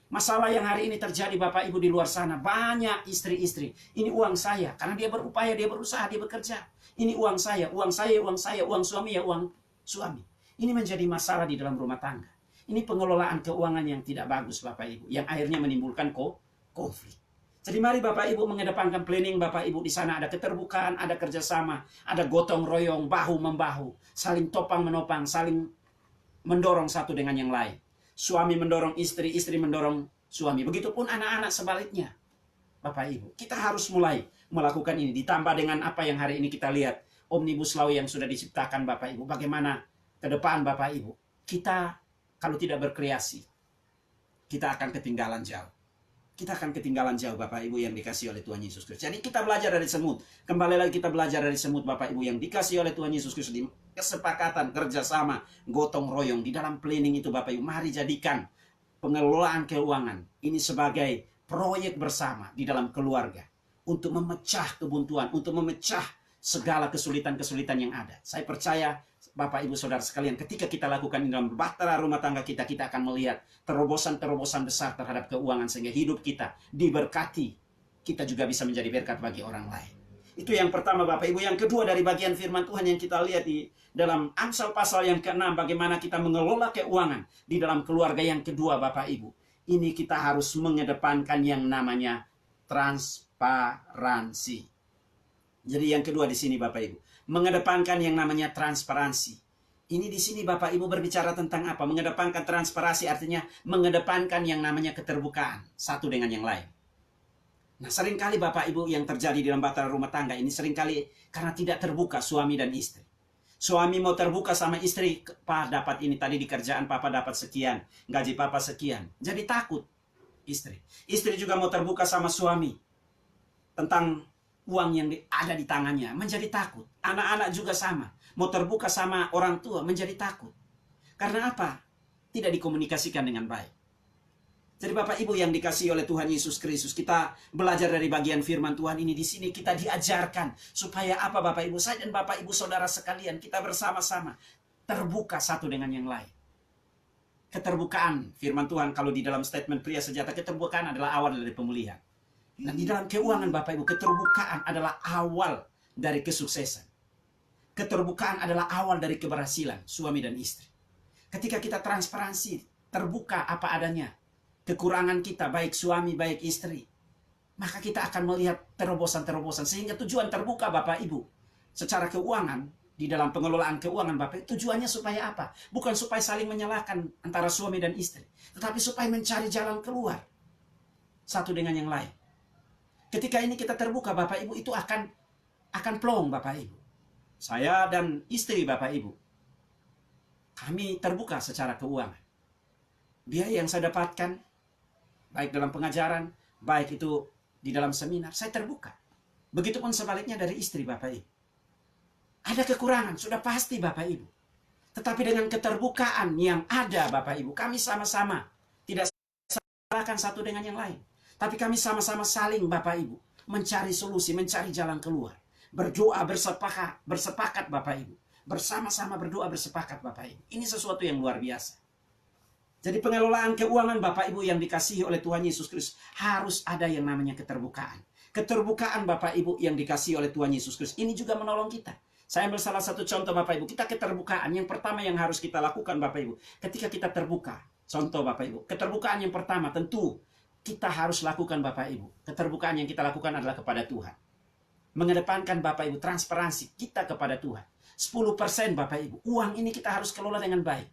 Masalah yang hari ini terjadi Bapak Ibu di luar sana. Banyak istri-istri. Ini uang saya. Karena dia berupaya, dia berusaha, dia bekerja. Ini uang saya, uang saya, uang saya. Uang suami ya uang suami. Ini menjadi masalah di dalam rumah tangga. Ini pengelolaan keuangan yang tidak bagus Bapak Ibu. Yang akhirnya menimbulkan konflik. Jadi mari Bapak Ibu mengedepankan planning Bapak Ibu. Di sana ada keterbukaan, ada kerjasama, ada gotong royong, bahu-membahu. Saling topang menopang, saling mendorong satu dengan yang lain. Suami mendorong istri, istri mendorong suami. Begitupun anak-anak sebaliknya. Bapak Ibu, kita harus mulai melakukan ini. Ditambah dengan apa yang hari ini kita lihat. Omnibus Law yang sudah diciptakan Bapak Ibu. Bagaimana ke depan Bapak Ibu. Kita kalau tidak berkreasi, kita akan ketinggalan jauh. Kita akan ketinggalan jauh Bapak Ibu yang dikasih oleh Tuhan Yesus Kristus. Jadi kita belajar dari semut. Kembali lagi kita belajar dari semut Bapak Ibu yang dikasih oleh Tuhan Yesus Kristus. Di kesepakatan, kerjasama, gotong royong. Di dalam planning itu Bapak Ibu, mari jadikan pengelolaan keuangan ini sebagai proyek bersama di dalam keluarga. Untuk memecah kebuntuan, untuk memecah segala kesulitan-kesulitan yang ada. Saya percaya Bapak Ibu Saudara sekalian, ketika kita lakukan di dalam bahtera rumah tangga kita, kita akan melihat terobosan-terobosan besar terhadap keuangan sehingga hidup kita diberkati. Kita juga bisa menjadi berkat bagi orang lain. Itu yang pertama Bapak Ibu. Yang kedua dari bagian firman Tuhan yang kita lihat di dalam Amsal pasal yang ke-6, bagaimana kita mengelola keuangan di dalam keluarga. Yang kedua Bapak Ibu, ini kita harus mengedepankan yang namanya transparansi. Jadi yang kedua di sini Bapak Ibu, mengedepankan yang namanya transparansi. Ini di sini Bapak Ibu berbicara tentang apa? Mengedepankan transparansi artinya mengedepankan yang namanya keterbukaan satu dengan yang lain. Nah, seringkali Bapak Ibu yang terjadi di dalam bahtera rumah tangga ini seringkali karena tidak terbuka suami dan istri. Suami mau terbuka sama istri, Pak dapat ini tadi di kerjaan, Papa dapat sekian, gaji Papa sekian. Jadi takut istri. Istri juga mau terbuka sama suami tentang uang yang ada di tangannya, menjadi takut. Anak-anak juga sama, mau terbuka sama orang tua, menjadi takut. Karena apa? Tidak dikomunikasikan dengan baik. Jadi Bapak Ibu yang dikasihi oleh Tuhan Yesus Kristus, kita belajar dari bagian firman Tuhan ini. Di sini kita diajarkan supaya apa Bapak Ibu? Saya dan Bapak Ibu saudara sekalian, kita bersama-sama terbuka satu dengan yang lain. Keterbukaan firman Tuhan, kalau di dalam statement pria sejata, keterbukaan adalah awal dari pemulihan. Dan di dalam keuangan Bapak Ibu, keterbukaan adalah awal dari kesuksesan. Keterbukaan adalah awal dari keberhasilan suami dan istri. Ketika kita transparansi, terbuka apa adanya, kekurangan kita, baik suami, baik istri, maka kita akan melihat terobosan-terobosan. Sehingga tujuan terbuka Bapak Ibu, secara keuangan, di dalam pengelolaan keuangan Bapak Ibu, tujuannya supaya apa? Bukan supaya saling menyalahkan antara suami dan istri, tetapi supaya mencari jalan keluar satu dengan yang lain. Ketika ini kita terbuka Bapak Ibu, itu akan plong Bapak Ibu. Saya dan istri Bapak Ibu, kami terbuka secara keuangan. Biaya yang saya dapatkan, baik dalam pengajaran, baik itu di dalam seminar, saya terbuka. Begitupun sebaliknya dari istri Bapak Ibu. Ada kekurangan, sudah pasti Bapak Ibu. Tetapi dengan keterbukaan yang ada Bapak Ibu, kami sama-sama tidak salahkan satu dengan yang lain. Tapi kami sama-sama saling Bapak Ibu mencari solusi, mencari jalan keluar. Berdoa, bersepakat Bapak Ibu. Bersama-sama berdoa, bersepakat Bapak Ibu. Ini sesuatu yang luar biasa. Jadi pengelolaan keuangan Bapak Ibu yang dikasihi oleh Tuhan Yesus Kristus, harus ada yang namanya keterbukaan. Keterbukaan Bapak Ibu yang dikasihi oleh Tuhan Yesus Kristus, ini juga menolong kita. Saya ambil salah satu contoh Bapak Ibu. Kita keterbukaan, yang pertama yang harus kita lakukan Bapak Ibu, ketika kita terbuka. Contoh Bapak Ibu, keterbukaan yang pertama tentu kita harus lakukan Bapak Ibu. Keterbukaan yang kita lakukan adalah kepada Tuhan. Mengedepankan Bapak Ibu transparansi kita kepada Tuhan. 10% Bapak Ibu, uang ini kita harus kelola dengan baik.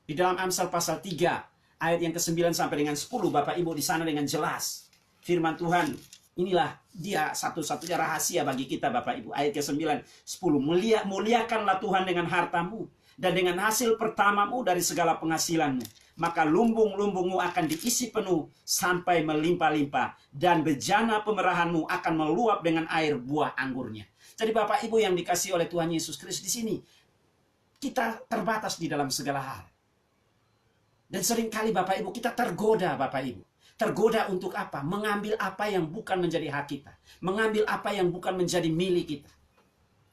Di dalam Amsal pasal 3 ayat yang ke-9 sampai dengan 10 Bapak Ibu, di sana dengan jelas firman Tuhan. Inilah dia satu-satunya rahasia bagi kita Bapak Ibu. Ayat ke-9, 10. Muliakanlah Tuhan dengan hartamu dan dengan hasil pertamamu dari segala penghasilanmu. Maka lumbung-lumbungmu akan diisi penuh sampai melimpah-limpah. Dan bejana pemerahanmu akan meluap dengan air buah anggurnya. Jadi Bapak Ibu yang dikasihi oleh Tuhan Yesus Kristus, di sini kita terbatas di dalam segala hal. Dan seringkali Bapak Ibu kita tergoda Bapak Ibu. Tergoda untuk apa? Mengambil apa yang bukan menjadi hak kita. Mengambil apa yang bukan menjadi milik kita.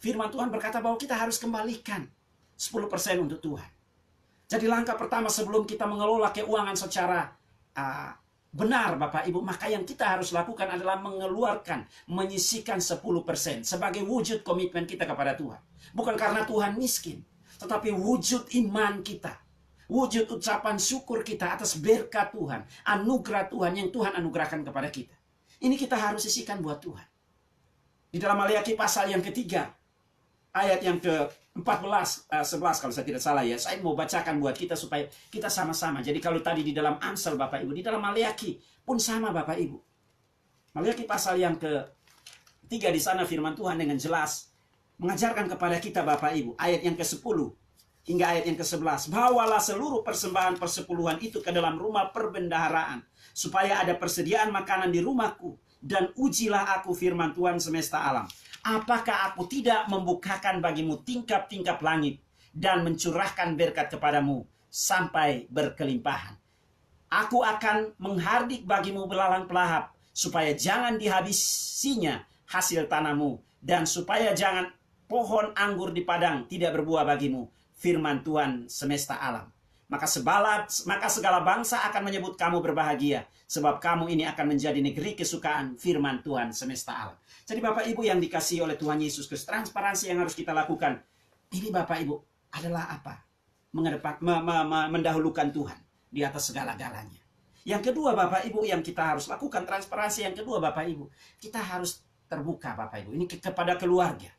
Firman Tuhan berkata bahwa kita harus kembalikan 10% untuk Tuhan. Jadi langkah pertama sebelum kita mengelola keuangan secara benar Bapak Ibu, maka yang kita harus lakukan adalah mengeluarkan, menyisihkan 10% sebagai wujud komitmen kita kepada Tuhan. Bukan karena Tuhan miskin, tetapi wujud iman kita. Wujud ucapan syukur kita atas berkat Tuhan, anugerah Tuhan yang Tuhan anugerahkan kepada kita. Ini kita harus sisihkan buat Tuhan. Di dalam Maliaki pasal yang ketiga, ayat yang ke-14, 11 kalau saya tidak salah ya. Saya mau bacakan buat kita supaya kita sama-sama. Jadi kalau tadi di dalam Amsal Bapak Ibu, di dalam Maliaki pun sama Bapak Ibu. Maliaki pasal yang ke-3 di sana firman Tuhan dengan jelas mengajarkan kepada kita Bapak Ibu. Ayat yang ke-10. Hingga ayat yang ke-11. Bawalah seluruh persembahan persepuluhan itu ke dalam rumah perbendaharaan, supaya ada persediaan makanan di rumahku. Dan ujilah aku firman Tuhan semesta alam. Apakah aku tidak membukakan bagimu tingkap-tingkap langit dan mencurahkan berkat kepadamu sampai berkelimpahan. Aku akan menghardik bagimu belalang pelahap, supaya jangan dihabisinya hasil tanahmu, dan supaya jangan pohon anggur di padang tidak berbuah bagimu. Firman Tuhan semesta alam. Maka segala bangsa akan menyebut kamu berbahagia, sebab kamu ini akan menjadi negeri kesukaan firman Tuhan semesta alam. Jadi Bapak Ibu yang dikasihi oleh Tuhan Yesus Kristus, transparansi yang harus kita lakukan ini Bapak Ibu adalah apa? Mendahulukan Tuhan di atas segala-galanya. Yang kedua Bapak Ibu yang kita harus lakukan, transparansi yang kedua Bapak Ibu, kita harus terbuka Bapak Ibu, ini kepada keluarga.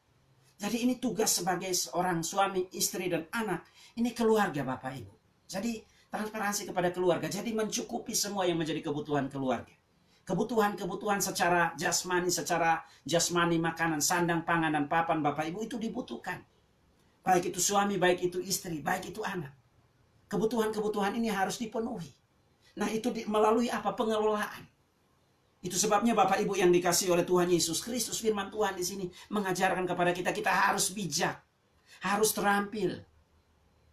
Jadi ini tugas sebagai seorang suami, istri, dan anak. Ini keluarga Bapak Ibu. Jadi transparansi kepada keluarga. Jadi mencukupi semua yang menjadi kebutuhan keluarga. Kebutuhan-kebutuhan secara jasmani, makanan, sandang, pangan, dan papan Bapak Ibu itu dibutuhkan. Baik itu suami, baik itu istri, baik itu anak. Kebutuhan-kebutuhan ini harus dipenuhi. Nah itu melalui apa? Pengelolaan. Itu sebabnya Bapak Ibu yang dikasihi oleh Tuhan Yesus Kristus, firman Tuhan di sini mengajarkan kepada kita, kita harus bijak, harus terampil.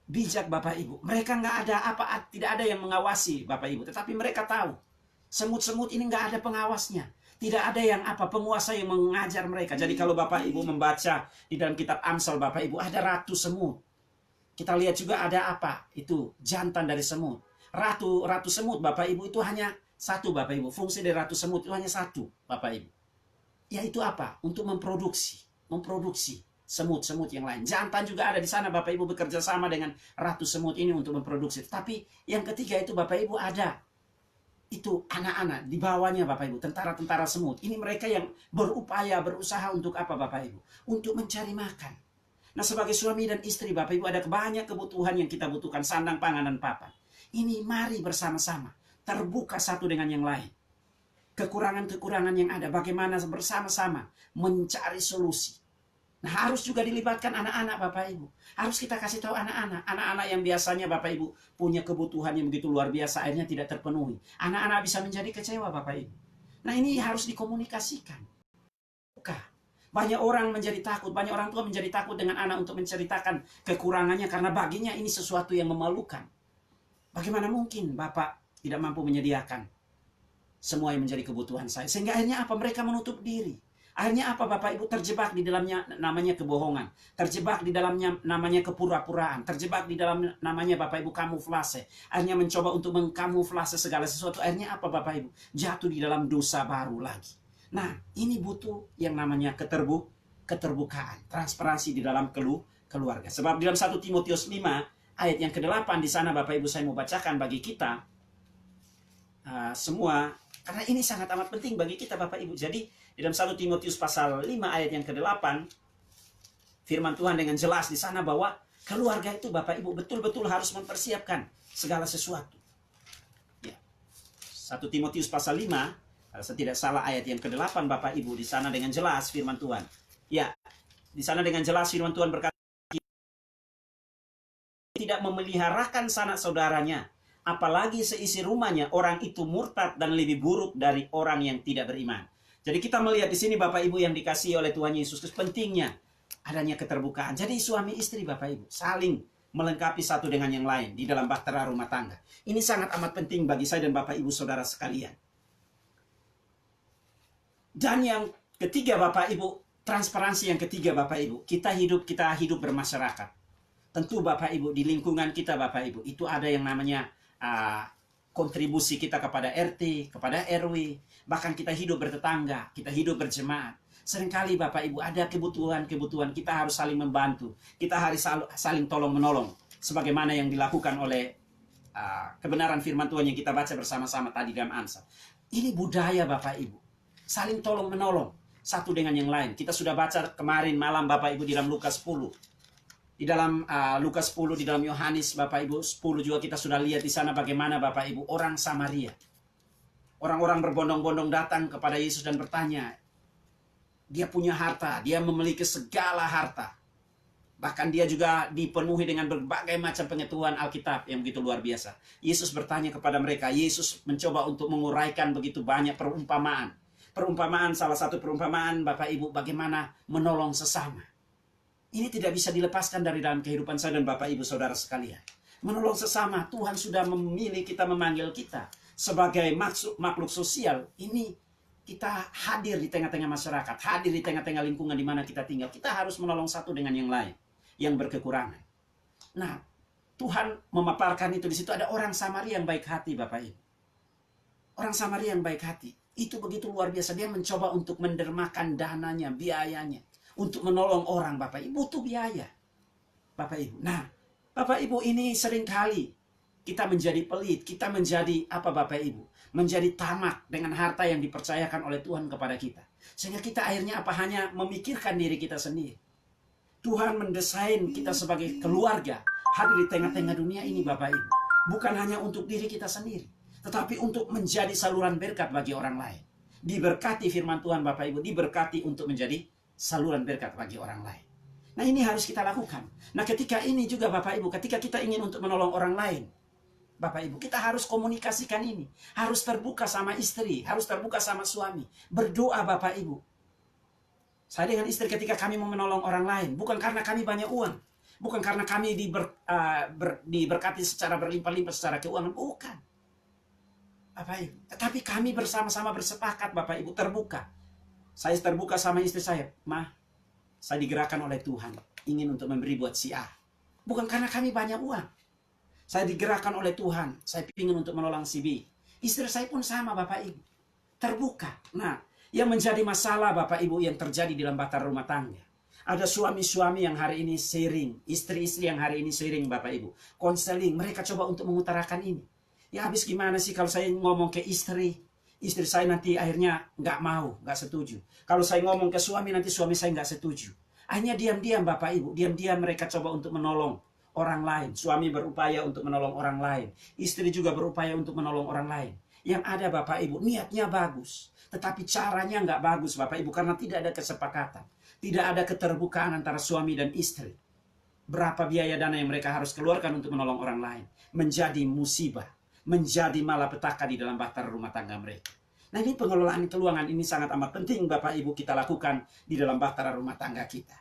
bijak Bapak Ibu. Mereka nggak ada tidak ada yang mengawasi Bapak Ibu. Tetapi mereka tahu, semut-semut ini nggak ada pengawasnya. Tidak ada yang penguasa yang mengajar mereka. Jadi kalau Bapak Ibu membaca di dalam kitab Amsal Bapak Ibu, ada ratu semut. Kita lihat juga ada itu jantan dari semut. Ratu semut Bapak Ibu itu hanya satu Bapak Ibu. Fungsi dari ratu semut itu hanya satu Bapak Ibu. Yaitu untuk memproduksi semut-semut yang lain. Jantan juga ada di sana Bapak Ibu, bekerja sama dengan ratu semut ini untuk memproduksi. Tapi yang ketiga itu Bapak Ibu ada itu anak-anak di bawahnya Bapak Ibu, tentara-tentara semut. Ini mereka yang berusaha untuk Bapak Ibu? Untuk mencari makan. Nah, sebagai suami dan istri Bapak Ibu, ada banyak kebutuhan yang kita butuhkan, sandang, pangan, dan papan. Ini mari bersama-sama terbuka satu dengan yang lain. Kekurangan-kekurangan yang ada, bagaimana bersama-sama mencari solusi. Nah, harus juga dilibatkan anak-anak Bapak Ibu. Harus kita kasih tahu anak-anak yang biasanya Bapak Ibu punya kebutuhan yang begitu luar biasa, akhirnya tidak terpenuhi. Anak-anak bisa menjadi kecewa Bapak Ibu. Nah, ini harus dikomunikasikan. Banyak orang menjadi takut, banyak orang tua menjadi takut dengan anak untuk menceritakan kekurangannya karena baginya ini sesuatu yang memalukan. Bagaimana mungkin Bapak tidak mampu menyediakan semua yang menjadi kebutuhan saya? Sehingga akhirnya mereka menutup diri. Akhirnya Bapak Ibu terjebak di dalamnya namanya kebohongan. Terjebak di dalamnya namanya kepura-puraan. Terjebak di dalam namanya Bapak Ibu kamuflase. Akhirnya mencoba untuk mengkamuflase segala sesuatu. Akhirnya Bapak Ibu? Jatuh di dalam dosa baru lagi. Nah, ini butuh yang namanya keterbukaan. Transparansi di dalam keluarga. Sebab di dalam 1 Timotius 5 ayat yang ke-8 di sana Bapak Ibu saya mau bacakan bagi kita semua. Karena ini sangat amat penting bagi kita Bapak Ibu. Jadi di dalam 1 Timotius pasal 5 ayat yang ke-8, firman Tuhan dengan jelas di sana bahwa keluarga itu Bapak Ibu betul-betul harus mempersiapkan segala sesuatu. Ya. 1 Timotius pasal 5, kalau saya tidak salah ayat yang ke-8 Bapak Ibu, di sana dengan jelas firman Tuhan. Ya, di sana dengan jelas firman Tuhan berkata, tidak memeliharakan sanak saudaranya, apalagi seisi rumahnya, orang itu murtad dan lebih buruk dari orang yang tidak beriman. Jadi kita melihat di sini Bapak Ibu yang dikasihi oleh Tuhan Yesus Kristus, pentingnya adanya keterbukaan. Jadi suami istri Bapak Ibu saling melengkapi satu dengan yang lain di dalam bahtera rumah tangga. Ini sangat amat penting bagi saya dan Bapak Ibu saudara sekalian. Dan yang ketiga Bapak Ibu, transparansi yang ketiga Bapak Ibu, kita hidup bermasyarakat. Tentu Bapak Ibu di lingkungan kita Bapak Ibu itu ada yang namanya kontribusi kita kepada RT, kepada RW, bahkan kita hidup bertetangga, kita hidup berjemaat. Seringkali Bapak Ibu ada kebutuhan kita harus saling membantu, kita harus saling tolong-menolong, sebagaimana yang dilakukan oleh kebenaran firman Tuhan yang kita baca bersama-sama tadi dalam Amsal. Ini budaya Bapak Ibu, saling tolong-menolong satu dengan yang lain. Kita sudah baca kemarin malam Bapak Ibu di dalam Lukas 10. Di dalam Lukas 10, di dalam Yohanes Bapak Ibu 10 juga kita sudah lihat di sana bagaimana Bapak Ibu orang Samaria. Orang-orang berbondong-bondong datang kepada Yesus dan bertanya. Dia punya harta, dia memiliki segala harta. Bahkan dia juga dipenuhi dengan berbagai macam pengetahuan Alkitab yang begitu luar biasa. Yesus bertanya kepada mereka, Yesus mencoba untuk menguraikan begitu banyak perumpamaan. Salah satu perumpamaan Bapak Ibu bagaimana menolong sesama. Ini tidak bisa dilepaskan dari dalam kehidupan saya dan Bapak Ibu Saudara sekalian. Menolong sesama, Tuhan sudah memilih kita, memanggil kita. Sebagai makhluk sosial, ini kita hadir di tengah-tengah masyarakat, hadir di tengah-tengah lingkungan di mana kita tinggal. Kita harus menolong satu dengan yang lain, yang berkekurangan. Nah, Tuhan memaparkan itu di situ ada orang Samaria yang baik hati Bapak Ibu. Orang Samaria yang baik hati, itu begitu luar biasa. Dia mencoba untuk mendermakan dananya, biayanya. Untuk menolong orang Bapak Ibu butuh biaya Bapak Ibu. Nah Bapak Ibu ini seringkali kita menjadi pelit, kita menjadi Bapak Ibu, menjadi tamak dengan harta yang dipercayakan oleh Tuhan kepada kita. Sehingga kita akhirnya hanya memikirkan diri kita sendiri. Tuhan mendesain kita sebagai keluarga hadir di tengah-tengah dunia ini Bapak Ibu. Bukan hanya untuk diri kita sendiri, tetapi untuk menjadi saluran berkat bagi orang lain. Diberkati firman Tuhan Bapak Ibu, diberkati untuk menjadi saluran berkat bagi orang lain. Nah ini harus kita lakukan. Nah ketika ini juga Bapak Ibu, ketika kita ingin untuk menolong orang lain, Bapak Ibu, kita harus komunikasikan ini. Harus terbuka sama istri, harus terbuka sama suami. Berdoa Bapak Ibu. Saya dengan istri ketika kami mau menolong orang lain, bukan karena kami banyak uang. Bukan karena kami diberkati secara berlimpah-limpah secara keuangan, bukan. Bapak Ibu, tetapi kami bersama-sama bersepakat, Bapak Ibu, terbuka. Saya terbuka sama istri saya, "Mah, saya digerakkan oleh Tuhan, ingin untuk memberi buat si A." Bukan karena kami banyak uang. Saya digerakkan oleh Tuhan, saya ingin untuk menolong si B. Istri saya pun sama, Bapak Ibu. Terbuka. Nah, yang menjadi masalah, Bapak Ibu, yang terjadi di dalam bahtera rumah tangga. Ada suami-suami yang hari ini sharing, istri-istri yang hari ini sharing, Bapak Ibu. Konseling, mereka coba untuk mengutarakan ini. Ya habis gimana sih kalau saya ngomong ke istri saya nanti akhirnya nggak mau, nggak setuju. Kalau saya ngomong ke suami, nanti suami saya nggak setuju. Akhirnya diam-diam, Bapak Ibu, diam-diam mereka coba untuk menolong orang lain. Suami berupaya untuk menolong orang lain. Istri juga berupaya untuk menolong orang lain. Yang ada, Bapak Ibu, niatnya bagus. Tetapi caranya nggak bagus, Bapak Ibu, karena tidak ada kesepakatan. Tidak ada keterbukaan antara suami dan istri. Berapa biaya dana yang mereka harus keluarkan untuk menolong orang lain. Menjadi musibah. Menjadi malapetaka di dalam bahtera rumah tangga mereka. Nah, ini pengelolaan keuangan ini sangat amat penting, Bapak Ibu, kita lakukan di dalam bahtera rumah tangga kita.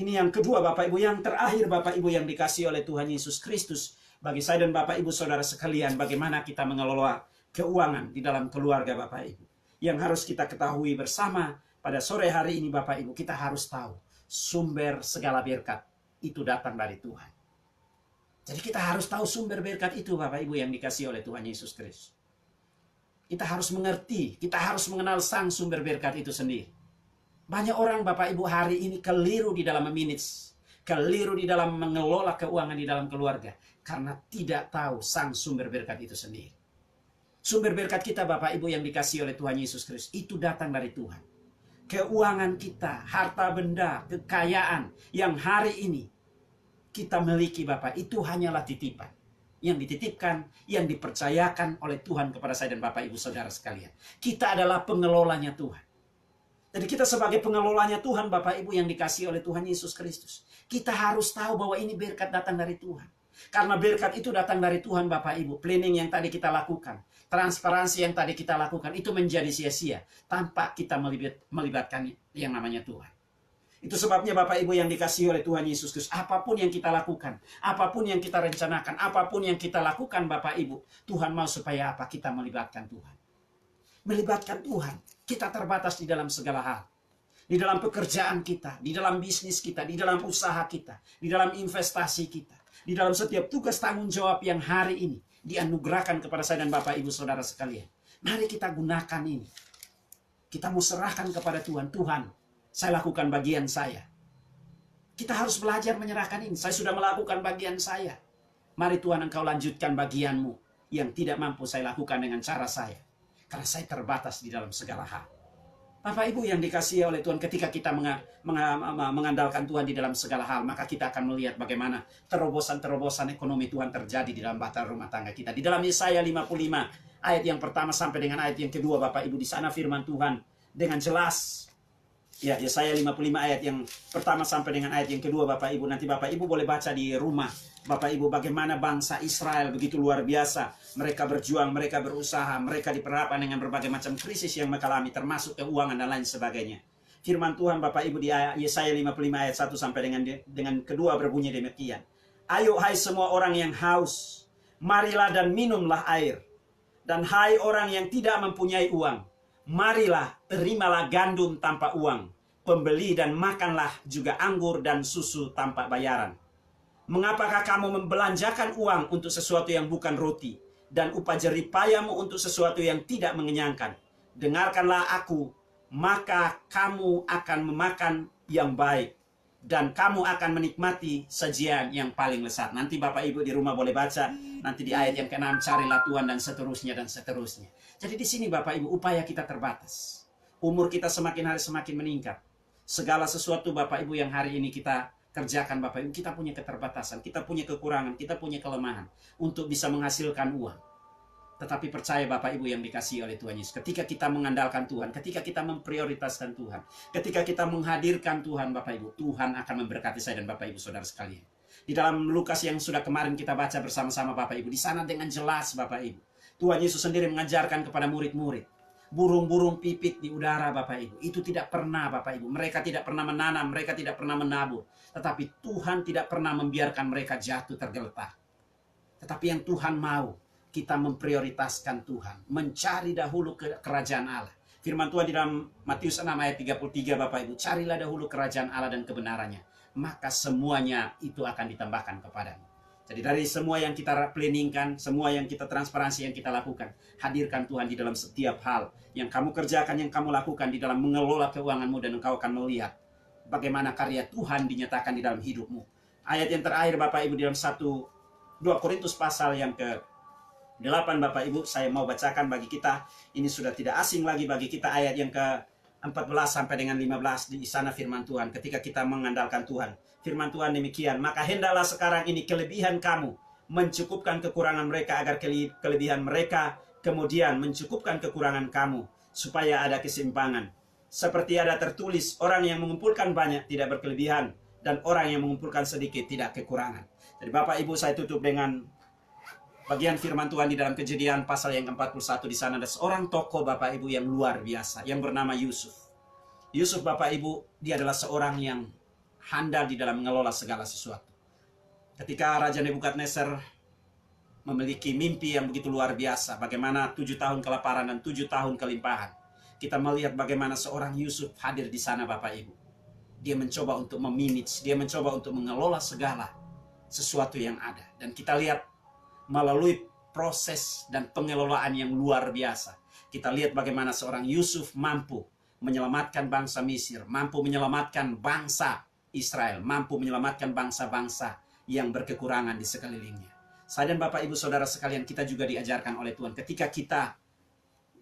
Ini yang kedua, Bapak Ibu. Yang terakhir, Bapak Ibu, yang dikasih oleh Tuhan Yesus Kristus bagi saya dan Bapak Ibu saudara sekalian, bagaimana kita mengelola keuangan di dalam keluarga, Bapak Ibu. Yang harus kita ketahui bersama pada sore hari ini, Bapak Ibu, kita harus tahu sumber segala berkat itu datang dari Tuhan. Jadi kita harus tahu sumber berkat itu, Bapak Ibu, yang dikasih oleh Tuhan Yesus Kristus. Kita harus mengerti, kita harus mengenal sang sumber berkat itu sendiri. Banyak orang, Bapak Ibu, hari ini keliru di dalam memanage, keliru di dalam mengelola keuangan di dalam keluarga, karena tidak tahu sang sumber berkat itu sendiri. Sumber berkat kita, Bapak Ibu, yang dikasih oleh Tuhan Yesus Kristus, itu datang dari Tuhan. Keuangan kita, harta benda, kekayaan yang hari ini kita miliki, Bapak, itu hanyalah titipan. Yang dititipkan, yang dipercayakan oleh Tuhan kepada saya dan Bapak Ibu saudara sekalian. Kita adalah pengelolanya Tuhan. Jadi kita sebagai pengelolanya Tuhan, Bapak Ibu, yang dikasih oleh Tuhan Yesus Kristus. Kita harus tahu bahwa ini berkat datang dari Tuhan. Karena berkat itu datang dari Tuhan, Bapak Ibu. Planning yang tadi kita lakukan, transparansi yang tadi kita lakukan, itu menjadi sia-sia tanpa kita melibatkan yang namanya Tuhan. Itu sebabnya, Bapak Ibu, yang dikasihi oleh Tuhan Yesus Kristus, apapun yang kita lakukan, apapun yang kita rencanakan, apapun yang kita lakukan, Bapak Ibu, Tuhan mau supaya apa? Kita melibatkan Tuhan. Melibatkan Tuhan. Kita terbatas di dalam segala hal. Di dalam pekerjaan kita, di dalam bisnis kita, di dalam usaha kita, di dalam investasi kita, di dalam setiap tugas tanggung jawab yang hari ini dianugerahkan kepada saya dan Bapak Ibu saudara sekalian. Mari kita gunakan ini. Kita mau serahkan kepada Tuhan. Tuhan, saya lakukan bagian saya. Kita harus belajar menyerahkan ini. Saya sudah melakukan bagian saya. Mari Tuhan, Engkau lanjutkan bagianmu yang tidak mampu saya lakukan dengan cara saya. Karena saya terbatas di dalam segala hal. Bapak Ibu yang dikasihi oleh Tuhan, ketika kita mengandalkan Tuhan di dalam segala hal, maka kita akan melihat bagaimana terobosan-terobosan ekonomi Tuhan terjadi di dalam bahtera rumah tangga kita. Di dalam Yesaya 55 ayat yang pertama sampai dengan ayat yang kedua, Bapak Ibu, di sana firman Tuhan dengan jelas. Ya, Yesaya 55 ayat yang pertama sampai dengan ayat yang kedua, Bapak Ibu. Nanti Bapak Ibu boleh baca di rumah. Bapak Ibu, bagaimana bangsa Israel begitu luar biasa. Mereka berjuang, mereka berusaha, mereka diperhadapkan dengan berbagai macam krisis yang mereka alami, termasuk keuangan dan lain sebagainya. Firman Tuhan, Bapak Ibu, di Yesaya 55 ayat 1 sampai dengan kedua berbunyi demikian. Ayo hai semua orang yang haus, marilah dan minumlah air. Dan hai orang yang tidak mempunyai uang, marilah, terimalah gandum tanpa uang, pembeli dan makanlah juga anggur dan susu tanpa bayaran. Mengapakah kamu membelanjakan uang untuk sesuatu yang bukan roti, dan upah jerih payahmu untuk sesuatu yang tidak mengenyangkan? Dengarkanlah aku, maka kamu akan memakan yang baik, dan kamu akan menikmati sajian yang paling lezat. Nanti Bapak Ibu di rumah boleh baca, nanti di ayat yang ke-6, carilah Tuhan dan seterusnya dan seterusnya. Jadi di sini Bapak Ibu, upaya kita terbatas. Umur kita semakin hari semakin meningkat. Segala sesuatu Bapak Ibu yang hari ini kita kerjakan, Bapak Ibu, kita punya keterbatasan, kita punya kekurangan, kita punya kelemahan untuk bisa menghasilkan uang. Tetapi percaya Bapak Ibu yang dikasihi oleh Tuhan Yesus, ketika kita mengandalkan Tuhan, ketika kita memprioritaskan Tuhan, ketika kita menghadirkan Tuhan, Bapak Ibu, Tuhan akan memberkati saya dan Bapak Ibu saudara sekalian. Di dalam Lukas yang sudah kemarin kita baca bersama-sama, Bapak Ibu, di sana dengan jelas, Bapak Ibu, Tuhan Yesus sendiri mengajarkan kepada murid-murid burung-burung pipit di udara Bapak Ibu. Itu tidak pernah Bapak Ibu. Mereka tidak pernah menanam, mereka tidak pernah menabur. Tetapi Tuhan tidak pernah membiarkan mereka jatuh tergeletak. Tetapi yang Tuhan mau, kita memprioritaskan Tuhan. Mencari dahulu kerajaan Allah. Firman Tuhan di dalam Matius 6 ayat 33 Bapak Ibu. Carilah dahulu kerajaan Allah dan kebenarannya. Maka semuanya itu akan ditambahkan kepadamu. Jadi dari semua yang kita planningkan, semua yang kita transparansi, yang kita lakukan, hadirkan Tuhan di dalam setiap hal yang kamu kerjakan, yang kamu lakukan di dalam mengelola keuanganmu, dan engkau akan melihat bagaimana karya Tuhan dinyatakan di dalam hidupmu. Ayat yang terakhir Bapak Ibu di dalam 2 Korintus pasal yang ke-8 Bapak Ibu, saya mau bacakan bagi kita. Ini sudah tidak asing lagi bagi kita, ayat yang ke-14 sampai dengan 15. Di sana firman Tuhan ketika kita mengandalkan Tuhan. Firman Tuhan demikian, maka hendaklah sekarang ini kelebihan kamu mencukupkan kekurangan mereka, agar kelebihan mereka kemudian mencukupkan kekurangan kamu, supaya ada keseimbangan. Seperti ada tertulis, orang yang mengumpulkan banyak tidak berkelebihan, dan orang yang mengumpulkan sedikit tidak kekurangan. Jadi Bapak Ibu, saya tutup dengan bagian firman Tuhan di dalam Kejadian pasal yang ke-41. Di sana ada seorang tokoh Bapak Ibu yang luar biasa, yang bernama Yusuf. Yusuf Bapak Ibu, dia adalah seorang yang handal di dalam mengelola segala sesuatu. Ketika Raja Nebukadnezar memiliki mimpi yang begitu luar biasa, bagaimana 7 tahun kelaparan dan 7 tahun kelimpahan, kita melihat bagaimana seorang Yusuf hadir di sana Bapak Ibu. Dia mencoba untuk memanage, dia mencoba untuk mengelola segala sesuatu yang ada. Dan kita lihat melalui proses dan pengelolaan yang luar biasa, kita lihat bagaimana seorang Yusuf mampu menyelamatkan bangsa Mesir, mampu menyelamatkan bangsa Israel, mampu menyelamatkan bangsa-bangsa yang berkekurangan di sekelilingnya. Saya dan Bapak Ibu Saudara sekalian, kita juga diajarkan oleh Tuhan ketika kita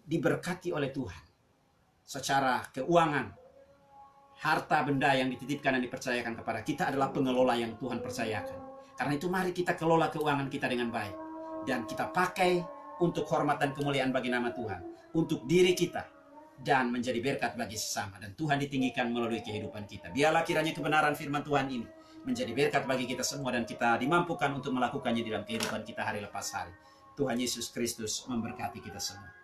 diberkati oleh Tuhan secara keuangan, harta benda yang dititipkan dan dipercayakan kepada kita adalah pengelola yang Tuhan percayakan. Karena itu mari kita kelola keuangan kita dengan baik, dan kita pakai untuk hormat dan kemuliaan bagi nama Tuhan, untuk diri kita, dan menjadi berkat bagi sesama. Dan Tuhan ditinggikan melalui kehidupan kita. Biarlah kiranya kebenaran firman Tuhan ini menjadi berkat bagi kita semua, dan kita dimampukan untuk melakukannya di dalam kehidupan kita hari lepas hari. Tuhan Yesus Kristus memberkati kita semua.